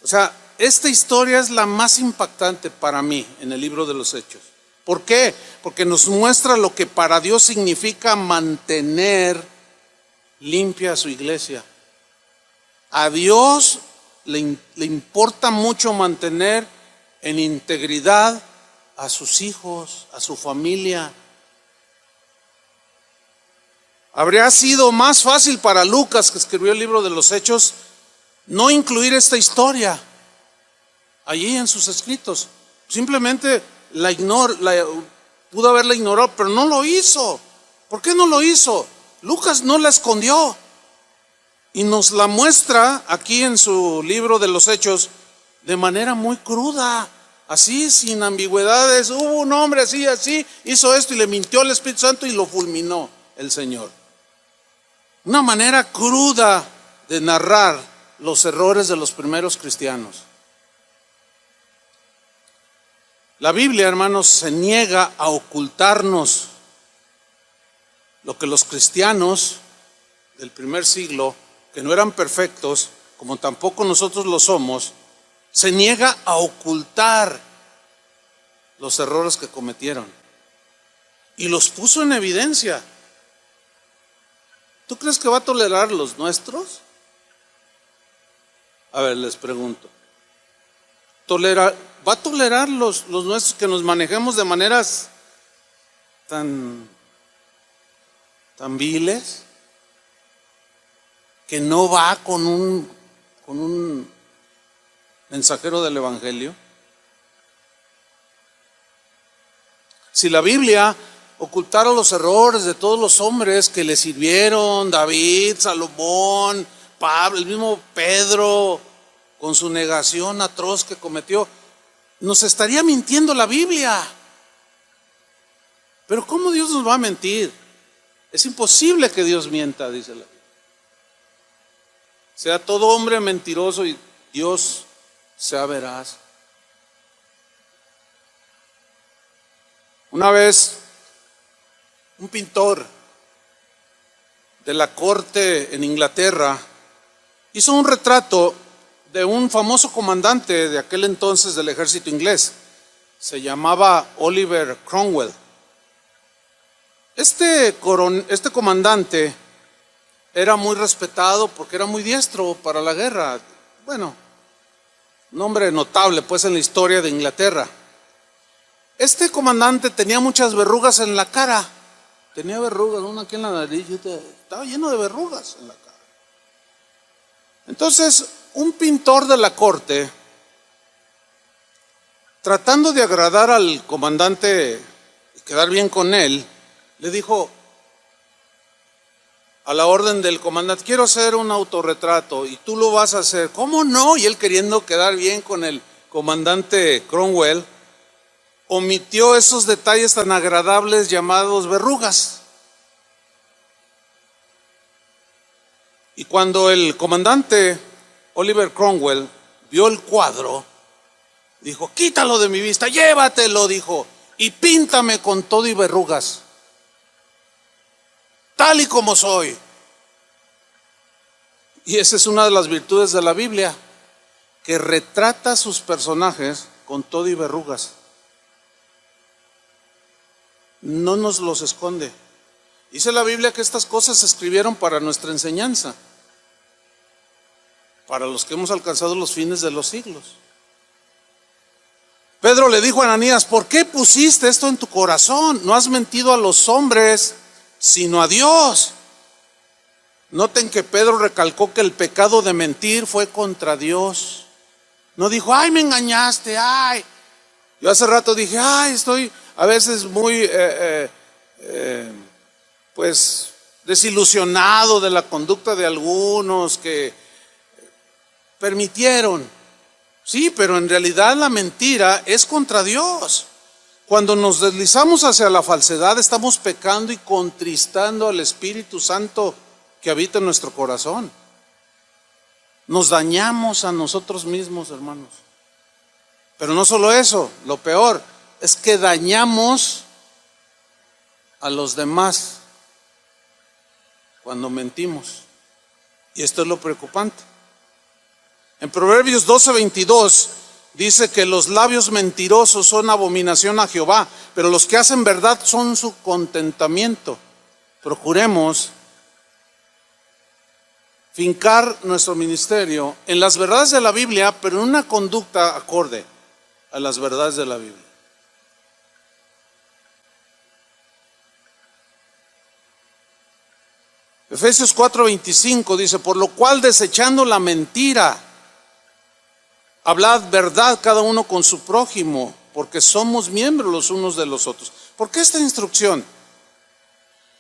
O sea, esta historia es la más impactante para mí en el libro de los Hechos. ¿Por qué? Porque nos muestra lo que para Dios significa mantener limpia a su iglesia. A Dios le importa mucho mantener en integridad a sus hijos, a su familia. Habría sido más fácil para Lucas, que escribió el libro de los Hechos, no incluir esta historia allí en sus escritos. Simplemente pudo haberla ignorado, pero no lo hizo. ¿Por qué no lo hizo? Lucas no la escondió y nos la muestra aquí en su libro de los Hechos de manera muy cruda, así, sin ambigüedades. Hubo un hombre así, hizo esto y le mintió al Espíritu Santo y lo fulminó el Señor. Una manera cruda de narrar los errores de los primeros cristianos. La Biblia, hermanos, se niega a ocultarnos lo que los cristianos del primer siglo, que no eran perfectos, como tampoco nosotros lo somos, se niega a ocultar los errores que cometieron y los puso en evidencia. ¿Tú crees que va a tolerar los nuestros? A ver, les pregunto. ¿Va a tolerar los nuestros que nos manejemos de maneras tan viles? Que no va con un mensajero del Evangelio. Si la Biblia ocultara los errores de todos los hombres que le sirvieron, David, Salomón, Pablo, el mismo Pedro, con su negación atroz que cometió, nos estaría mintiendo la Biblia. Pero ¿cómo Dios nos va a mentir? Es imposible que Dios mienta, dice la Biblia. Sea todo hombre mentiroso y Dios sea veraz. Una vez, un pintor de la corte en Inglaterra hizo un retrato de un famoso comandante de aquel entonces del ejército inglés. Se llamaba Oliver Cromwell. Este comandante era muy respetado porque era muy diestro para la guerra. Bueno, un hombre notable pues en la historia de Inglaterra. Este comandante tenía muchas verrugas en la cara. Tenía verrugas, una aquí en la nariz, estaba lleno de verrugas en la cara. Entonces, un pintor de la corte, tratando de agradar al comandante y quedar bien con él, le dijo a la orden del comandante: quiero hacer un autorretrato y tú lo vas a hacer. ¿Cómo no? Y él, queriendo quedar bien con el comandante Cromwell, omitió esos detalles tan agradables llamados verrugas. Y cuando el comandante Oliver Cromwell vio el cuadro, dijo: quítalo de mi vista, llévatelo, dijo, y píntame con todo y verrugas, tal y como soy. Y esa es una de las virtudes de la Biblia, que retrata a sus personajes con todo y verrugas. No nos los esconde. Dice la Biblia que estas cosas se escribieron para nuestra enseñanza, para los que hemos alcanzado los fines de los siglos. Pedro le dijo a Ananías: ¿por qué pusiste esto en tu corazón? No has mentido a los hombres, sino a Dios. Noten que Pedro recalcó que el pecado de mentir fue contra Dios. No dijo, ay, me engañaste, ay. Yo hace rato dije, ay, estoy a veces muy, pues, desilusionado de la conducta de algunos que permitieron. Sí, pero en realidad la mentira es contra Dios. Cuando nos deslizamos hacia la falsedad, estamos pecando y contristando al Espíritu Santo que habita en nuestro corazón. Nos dañamos a nosotros mismos, hermanos. Pero no solo eso, lo peor es que dañamos a los demás cuando mentimos. Y esto es lo preocupante. En Proverbios 12:22 dice que los labios mentirosos son abominación a Jehová, pero los que hacen verdad son su contentamiento. Procuremos fincar nuestro ministerio en las verdades de la Biblia, pero en una conducta acorde a las verdades de la Biblia. Efesios 4:25 dice, por lo cual desechando la mentira, hablad verdad cada uno con su prójimo, porque somos miembros los unos de los otros. ¿Por qué esta instrucción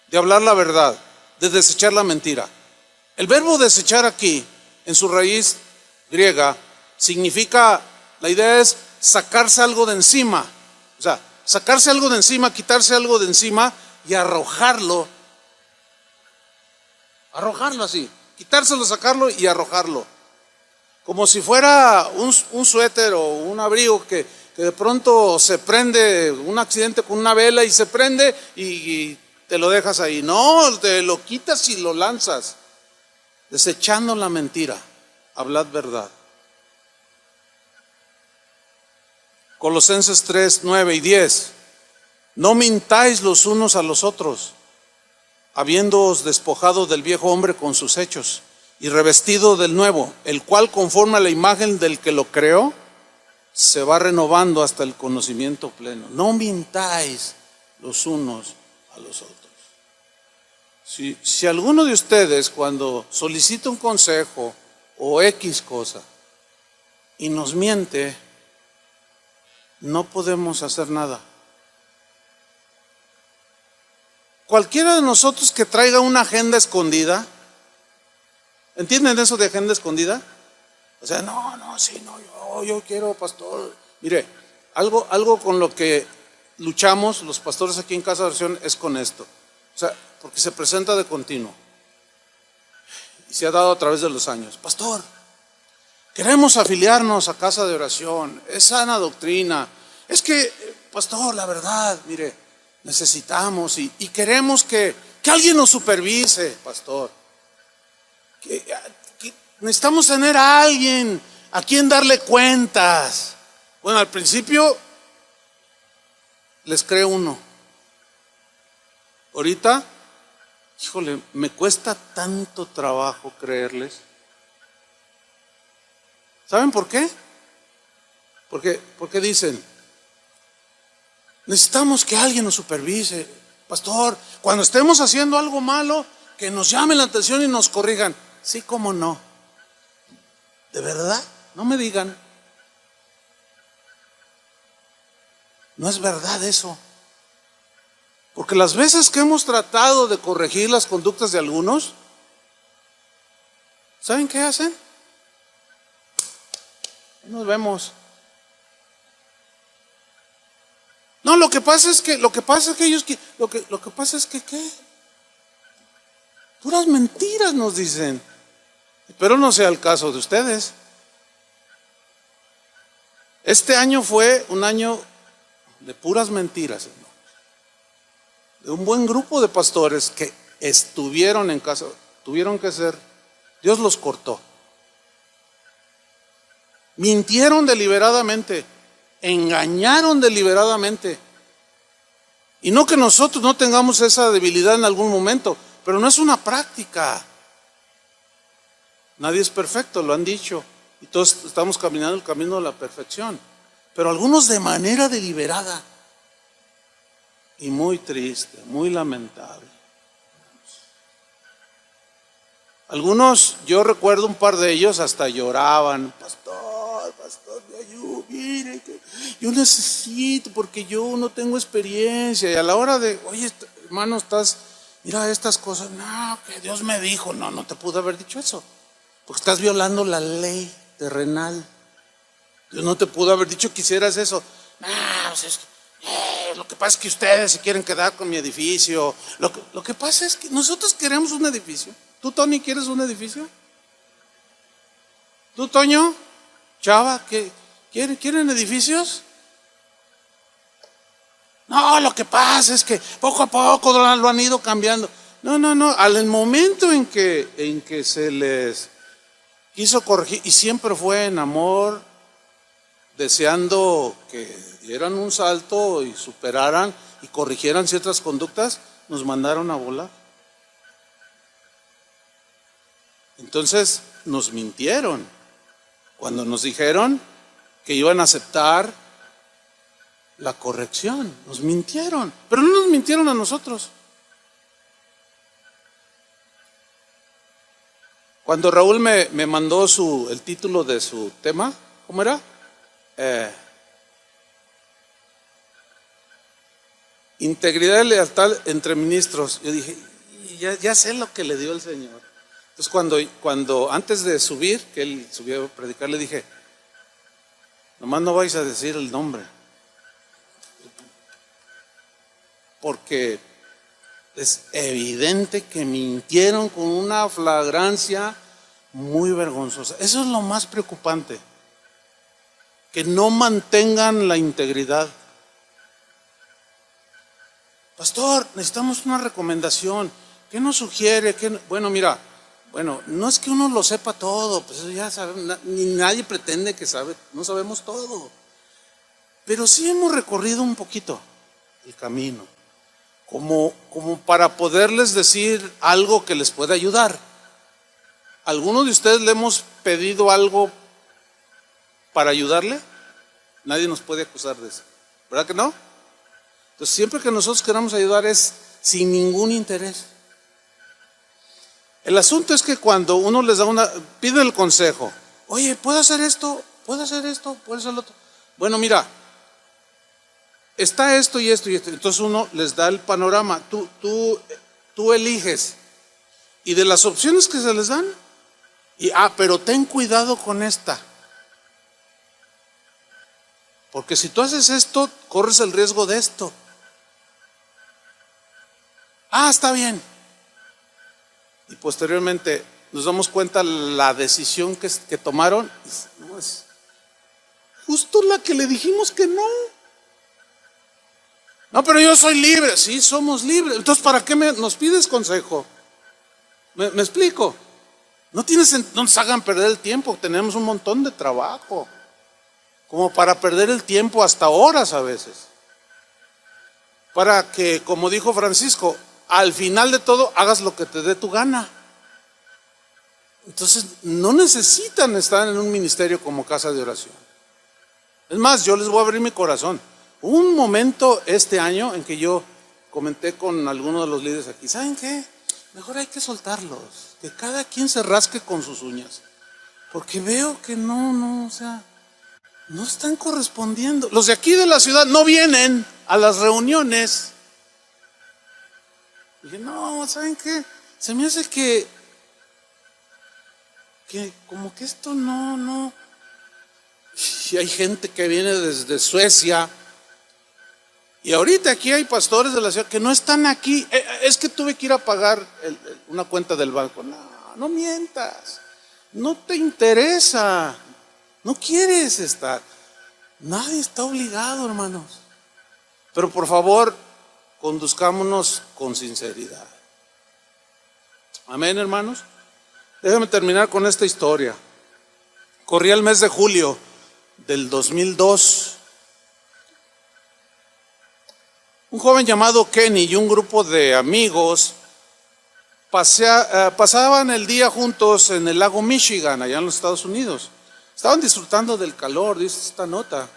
de hablar la verdad, de desechar la mentira? El verbo desechar aquí, en su raíz griega, significa, la idea es sacarse algo de encima. O sea, sacarse algo de encima, quitarse algo de encima y arrojarlo. Arrojarlo así, quitárselo, sacarlo y arrojarlo. Como si fuera un suéter o un abrigo que de pronto se prende, un accidente con una vela y se prende y te lo dejas ahí. No, te lo quitas y lo lanzas. Desechando la mentira, hablad verdad. Colosenses 3:9-10. No mintáis los unos a los otros, habiéndoos despojado del viejo hombre con sus hechos y revestido del nuevo, el cual conforme a la imagen del que lo creó, se va renovando hasta el conocimiento pleno. No mintáis los unos a los otros. Si alguno de ustedes cuando solicita un consejo o X cosa y nos miente, no podemos hacer nada. Cualquiera de nosotros que traiga una agenda escondida, ¿entienden eso de agenda escondida? O sea, yo quiero, pastor. Mire, algo con lo que luchamos los pastores aquí en Casa de Oración es con esto. O sea, porque se presenta de continuo. Y se ha dado a través de los años. Pastor, queremos afiliarnos a Casa de Oración. Es sana doctrina. Es que, pastor, la verdad, mire, necesitamos y queremos que alguien nos supervise, pastor. Que necesitamos tener a alguien a quien darle cuentas. Bueno, al principio les cree uno. Ahorita, híjole, me cuesta tanto trabajo creerles. ¿Saben por qué? Porque dicen, necesitamos que alguien nos supervise. Pastor, cuando estemos haciendo algo malo, que nos llamen la atención y nos corrijan. Sí, cómo no. ¿De verdad? No me digan. No es verdad eso. Porque las veces que hemos tratado de corregir las conductas de algunos, ¿saben qué hacen? Nos vemos. No, lo que pasa es que ellos, lo que pasa es que ¿qué? Puras mentiras nos dicen. Pero no sea el caso de ustedes. Este año fue un año de puras mentiras, hermanos. De un buen grupo de pastores que estuvieron en casa, tuvieron que ser, Dios los cortó. Mintieron deliberadamente, engañaron deliberadamente. Y no que nosotros no tengamos esa debilidad en algún momento, pero no es una práctica. Nadie es perfecto, lo han dicho, y todos estamos caminando el camino de la perfección, pero algunos de manera deliberada y muy triste, muy lamentable. Algunos, yo recuerdo un par de ellos hasta lloraban, pastor, me ayuda, mire, que yo necesito porque yo no tengo experiencia. Y a la hora de, oye, hermano, mira estas cosas, no, que Dios me dijo, no te pudo haber dicho eso, porque estás violando la ley terrenal. Dios no te pudo haber dicho que hicieras eso. No, pues lo que pasa es que ustedes se quieren quedar con mi edificio. Lo que pasa es que nosotros queremos un edificio. ¿Tú, Tony, quieres un edificio? ¿Tú, Toño? Chava, ¿quieren edificios? No, lo que pasa es que poco a poco lo han ido cambiando. No. Al momento en que se les quiso corregir, y siempre fue en amor, deseando que dieran un salto y superaran y corrigieran ciertas conductas, nos mandaron a volar. Entonces nos mintieron cuando nos dijeron que iban a aceptar la corrección. Nos mintieron, pero no nos mintieron a nosotros. Cuando Raúl me mandó el título de su tema, ¿cómo era? Integridad y lealtad entre ministros. Yo dije, ya sé lo que le dio el Señor. Entonces cuando antes de subir, que él subió a predicar, le dije, nomás no vais a decir el nombre, porque es evidente que mintieron con una flagrancia muy vergonzosa. Eso es lo más preocupante, que no mantengan la integridad. Pastor, necesitamos una recomendación. ¿Qué nos sugiere? Bueno, no es que uno lo sepa todo, pues eso ya sabemos, ni nadie pretende que sabe, no sabemos todo. Pero sí hemos recorrido un poquito el camino, como para poderles decir algo que les pueda ayudar. ¿Alguno de ustedes le hemos pedido algo para ayudarle? Nadie nos puede acusar de eso, ¿verdad que no? Entonces siempre que nosotros queramos ayudar es sin ningún interés. El asunto es que cuando uno les da pide el consejo, oye, ¿puedo hacer esto? ¿Puedo hacer esto? ¿Puedo hacer lo otro? Bueno, mira, está esto y esto y esto. Entonces uno les da el panorama, tú eliges. Y de las opciones que se les dan, pero ten cuidado con esta. Porque si tú haces esto, corres el riesgo de esto. Está bien. Y posteriormente nos damos cuenta la decisión que tomaron no es justo la que le dijimos que no. No, pero yo soy libre. Sí, somos libres. Entonces, ¿para qué nos pides consejo? ¿Me explico? No nos hagan perder el tiempo. Tenemos un montón de trabajo como para perder el tiempo hasta horas a veces, para que, como dijo Francisco, al final de todo hagas lo que te dé tu gana. Entonces no necesitan estar en un ministerio como casa de oración. Es más, yo les voy a abrir mi corazón. Hubo un momento este año en que yo comenté con algunos de los líderes aquí, ¿saben qué? Mejor hay que soltarlos, que cada quien se rasque con sus uñas, porque veo que no están correspondiendo. Los de aquí de la ciudad no vienen a las reuniones. Dije, no, ¿saben qué? Se me hace que como que esto no. Y hay gente que viene desde Suecia. Y ahorita aquí hay pastores de la ciudad que no están aquí. Es que tuve que ir a pagar una cuenta del banco. No mientas. No te interesa. No quieres estar. Nadie está obligado, hermanos. Pero por favor, conduzcámonos con sinceridad. Amén, hermanos. Déjame terminar con esta historia. Corría el mes de julio del 2002. Un joven llamado Kenny y un grupo de amigos pasaban el día juntos en el lago Michigan, allá en los Estados Unidos. Estaban disfrutando del calor, dice esta nota,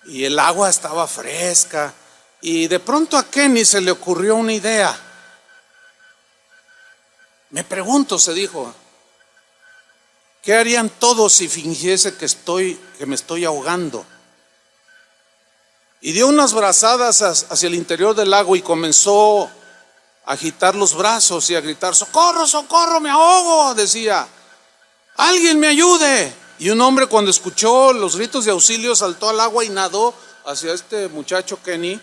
y el agua estaba fresca. Y de pronto a Kenny se le ocurrió una idea. Me pregunto, se dijo, ¿qué harían todos si fingiese que me estoy ahogando? Y dio unas brazadas hacia el interior del lago y comenzó a agitar los brazos y a gritar: socorro, socorro, me ahogo, decía, alguien me ayude. Y un hombre, cuando escuchó los gritos de auxilio, saltó al agua y nadó hacia este muchacho Kenny.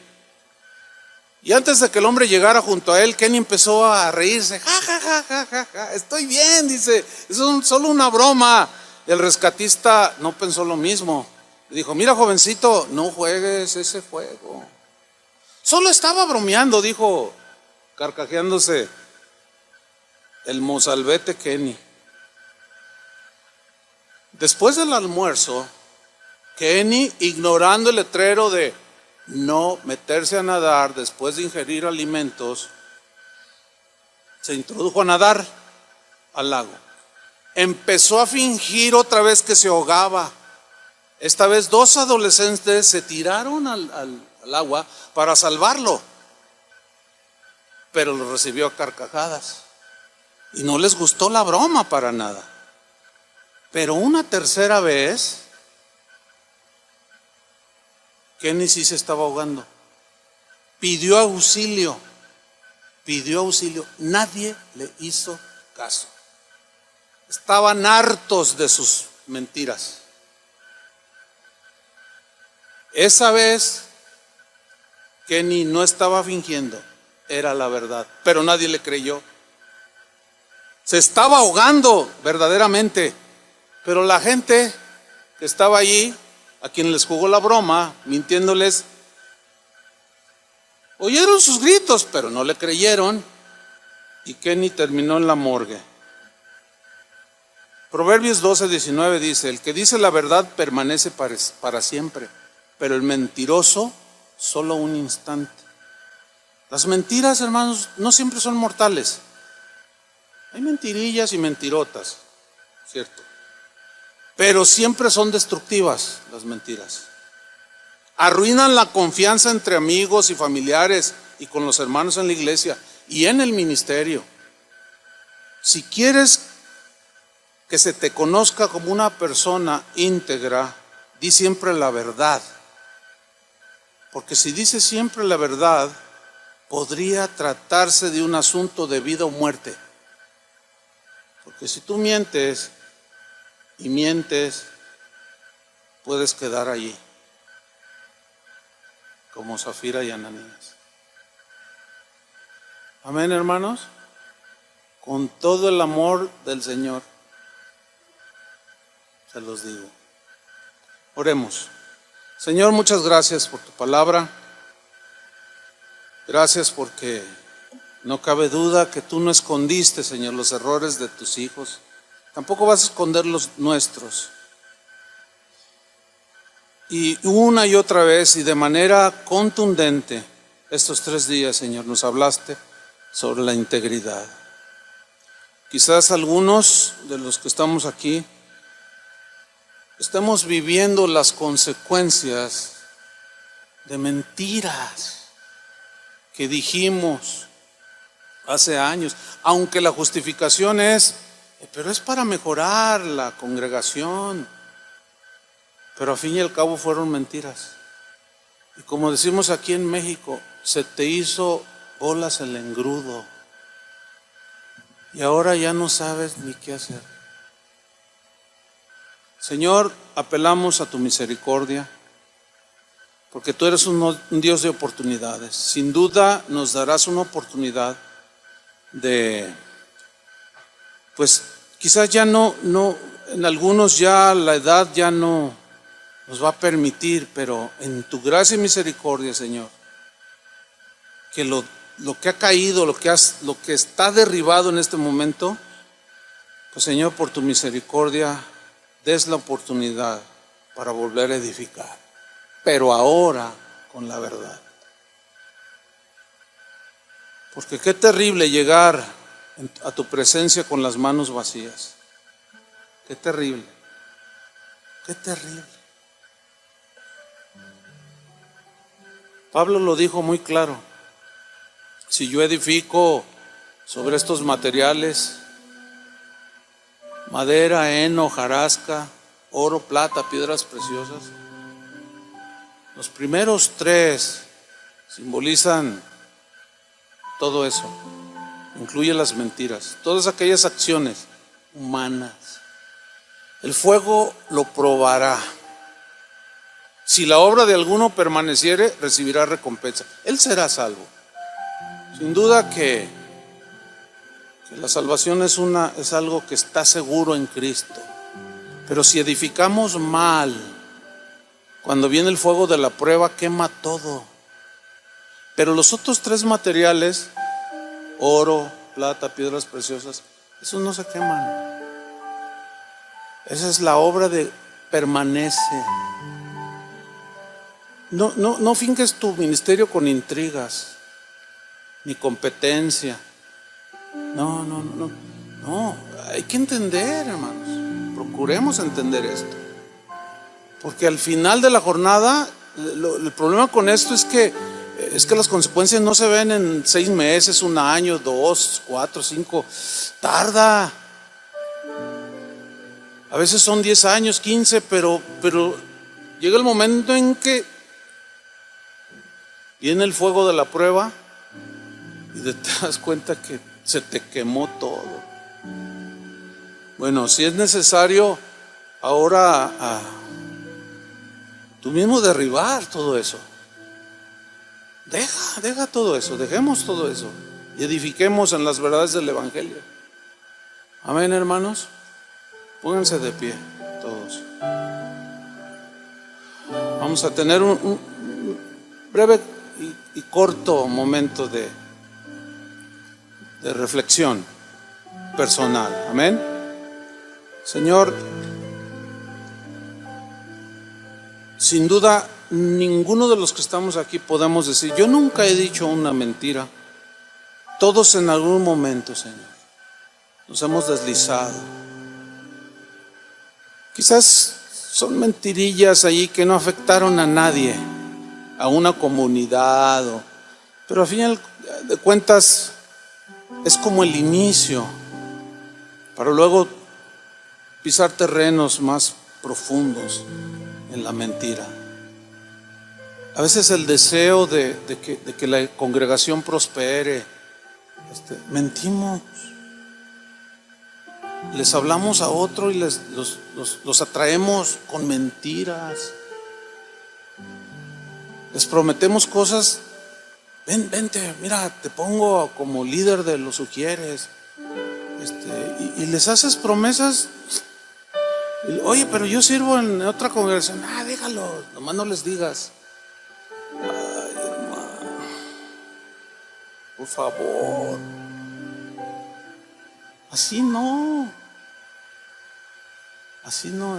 Y antes de que el hombre llegara junto a él, Kenny empezó a reírse. Ja, ja, ja, ja, ja, ja. Estoy bien, dice, es solo una broma. El rescatista no pensó lo mismo. Le dijo: mira, jovencito, no juegues ese juego. Solo estaba bromeando, dijo, carcajeándose el mozalbete Kenny. Después del almuerzo, Kenny, ignorando el letrero de no meterse a nadar después de ingerir alimentos, se introdujo a nadar al lago. Empezó a fingir otra vez que se ahogaba. Esta vez 2 adolescentes se tiraron al agua para salvarlo, pero lo recibió a carcajadas y no les gustó la broma para nada. Pero una tercera vez, Kenny sí se estaba ahogando. Pidió auxilio. Nadie le hizo caso. Estaban hartos de sus mentiras. Esa vez, Kenny no estaba fingiendo, era la verdad, pero nadie le creyó. Se estaba ahogando verdaderamente, pero la gente que estaba allí, a quien les jugó la broma, mintiéndoles, oyeron sus gritos, pero no le creyeron, y Kenny terminó en la morgue. Proverbios 12:19 dice: el que dice la verdad permanece para siempre, pero el mentiroso solo un instante. Las mentiras, hermanos, no siempre son mortales. Hay mentirillas y mentirotas, ¿cierto? Pero siempre son destructivas las mentiras. Arruinan la confianza entre amigos y familiares y con los hermanos en la iglesia y en el ministerio. Si quieres que se te conozca como una persona íntegra, di siempre la verdad. Porque si dices siempre la verdad, podría tratarse de un asunto de vida o muerte. Porque si tú mientes y mientes, puedes quedar allí, como Zafira y Ananías. Amén, hermanos. Con todo el amor del Señor, se los digo. Oremos. Señor, muchas gracias por tu palabra. Gracias porque no cabe duda que tú no escondiste, Señor, los errores de tus hijos. Tampoco vas a esconder los nuestros. Y una y otra vez y de manera contundente, estos 3 días, Señor, nos hablaste sobre la integridad. Quizás algunos de los que estamos aquí estamos viviendo las consecuencias de mentiras que dijimos hace años, aunque la justificación es, pero es para mejorar la congregación, pero al fin y al cabo fueron mentiras. Y como decimos aquí en México, se te hizo bolas el engrudo y ahora ya no sabes ni qué hacer. Señor, apelamos a tu misericordia, porque tú eres un Dios de oportunidades. Sin duda nos darás una oportunidad de, pues quizás ya no, en algunos ya la edad ya no nos va a permitir, pero en tu gracia y misericordia, Señor, que lo que ha caído, lo que está derribado en este momento, pues Señor, por tu misericordia, des la oportunidad para volver a edificar, pero ahora con la verdad. Porque qué terrible llegar a tu presencia con las manos vacías. Qué terrible, qué terrible. Pablo lo dijo muy claro: si yo edifico sobre estos materiales: madera, heno, hojarasca, oro, plata, piedras preciosas. Los primeros tres simbolizan todo eso, incluye las mentiras, todas aquellas acciones humanas. El fuego lo probará. Si la obra de alguno permaneciere, recibirá recompensa. Él será salvo. Sin duda que la salvación es algo que está seguro en Cristo. Pero si edificamos mal, cuando viene el fuego de la prueba, quema todo. Pero los otros tres materiales, oro, plata, piedras preciosas, esos no se queman. Esa es la obra de permanece. No finques tu ministerio con intrigas ni competencia. No, hay que entender, hermanos. Procuremos entender esto. Porque al final de la jornada, el problema con esto es que las consecuencias no se ven en 6 meses, 1 año, 2, 4, 5. Tarda. A veces son 10 años, 15, pero llega el momento en que viene el fuego de la prueba y te das cuenta que se te quemó todo. Bueno, si es necesario ahora tú mismo derribar todo eso. Deja todo eso, dejemos todo eso y edifiquemos en las verdades del Evangelio. Amén, hermanos. Pónganse de pie todos. Vamos a tener un breve y corto momento de reflexión personal. Amén. Señor, sin duda, ninguno de los que estamos aquí podemos decir: yo nunca he dicho una mentira. Todos en algún momento, Señor, nos hemos deslizado. Quizás son mentirillas ahí que no afectaron a nadie, a una comunidad, pero a fin de cuentas es como el inicio para luego pisar terrenos más profundos en la mentira. A veces el deseo de que la congregación prospere, mentimos. Les hablamos a otro y los atraemos con mentiras. Les prometemos cosas. Vente, mira, te pongo como líder de los sugieres. Y les haces promesas. Oye, pero yo sirvo en otra congregación. Déjalo, nomás no les digas. Ay, hermano, por favor. Así no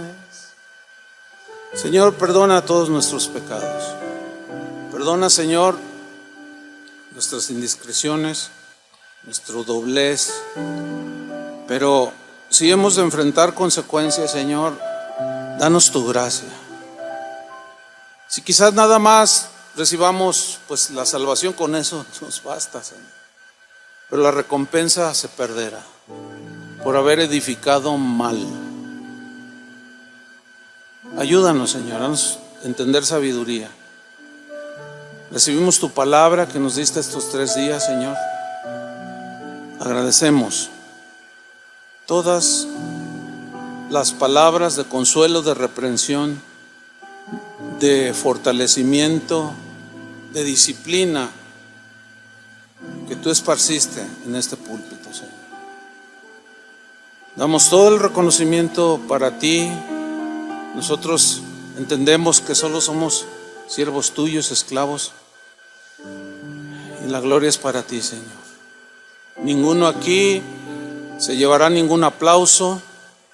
es. Señor, perdona todos nuestros pecados. Perdona, Señor, nuestras indiscreciones, nuestro doblez. Pero si hemos de enfrentar consecuencias, Señor, danos tu gracia. Si quizás nada más recibamos pues la salvación, con eso nos basta, Señor. Pero la recompensa se perderá por haber edificado mal. Ayúdanos, Señor, a entender sabiduría. Recibimos tu palabra que nos diste estos 3 días, Señor. Agradecemos todas las palabras de consuelo, de reprensión, de fortalecimiento, de disciplina que tú esparciste en este púlpito, Señor. Damos todo el reconocimiento para ti. Nosotros entendemos que solo somos siervos tuyos, esclavos, y la gloria es para ti, Señor. Ninguno aquí se llevará ningún aplauso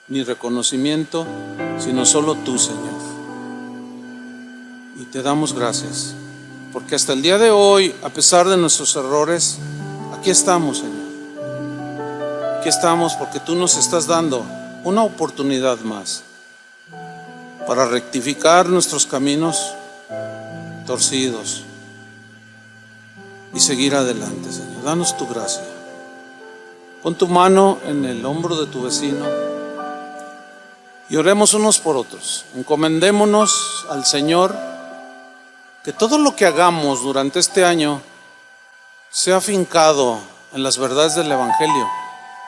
ni reconocimiento, sino solo tú, Señor. Y te damos gracias, porque hasta el día de hoy, a pesar de nuestros errores, aquí estamos, Señor. Aquí estamos porque tú nos estás dando una oportunidad más para rectificar nuestros caminos torcidos y seguir adelante, Señor. Danos tu gracia. Pon tu mano en el hombro de tu vecino y oremos unos por otros. Encomendémonos al Señor, que todo lo que hagamos durante este año sea afincado en las verdades del Evangelio,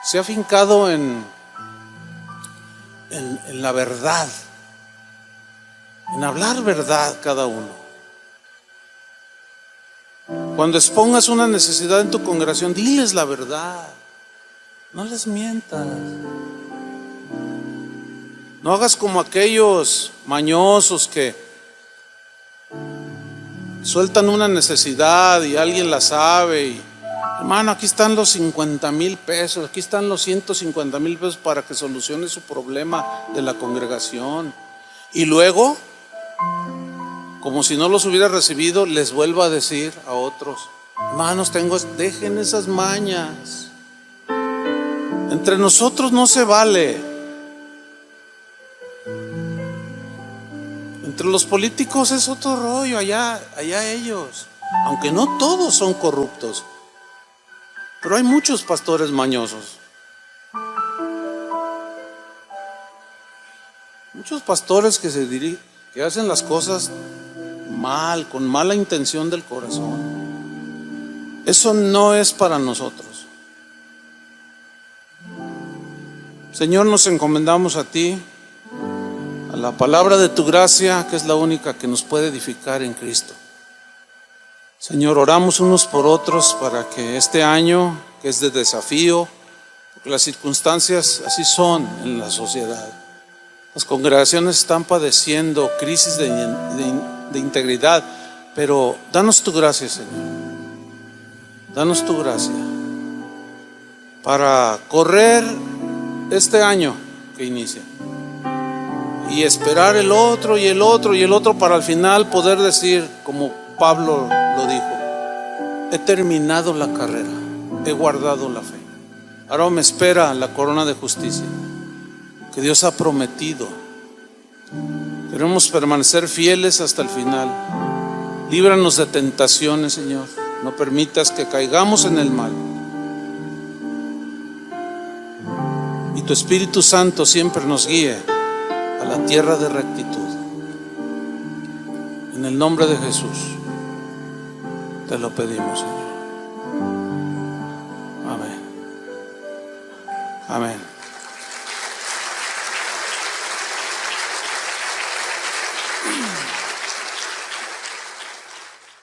sea afincado en la verdad, en hablar verdad cada uno. Cuando expongas una necesidad en tu congregación, diles la verdad, no les mientas. No hagas como aquellos mañosos que sueltan una necesidad y alguien la sabe y, hermano, aquí están los 50,000 pesos, aquí están los 150,000 pesos para que solucione su problema de la congregación. Y luego, como si no los hubiera recibido, les vuelvo a decir a otros: hermanos, dejen esas mañas. Entre nosotros no se vale. Entre los políticos es otro rollo, allá ellos. Aunque no todos son corruptos, pero hay muchos pastores mañosos. Muchos pastores que hacen las cosas mal, con mala intención del corazón. Eso no es para nosotros. Señor, nos encomendamos a ti, a la palabra de tu gracia, que es la única que nos puede edificar en Cristo. Señor, oramos unos por otros para que este año, que es de desafío, porque las circunstancias así son en la sociedad, las congregaciones están padeciendo crisis de integridad, pero danos tu gracia, Señor. Danos tu gracia para correr este año que inicia y esperar el otro y el otro y el otro, para al final poder decir, como Pablo lo dijo: he terminado la carrera, he guardado la fe. Ahora me espera la corona de justicia que Dios ha prometido. Queremos permanecer fieles hasta el final. Líbranos de tentaciones, Señor. No permitas que caigamos en el mal. Y tu Espíritu Santo siempre nos guíe a la tierra de rectitud. En el nombre de Jesús te lo pedimos, Señor. Amén. Amén.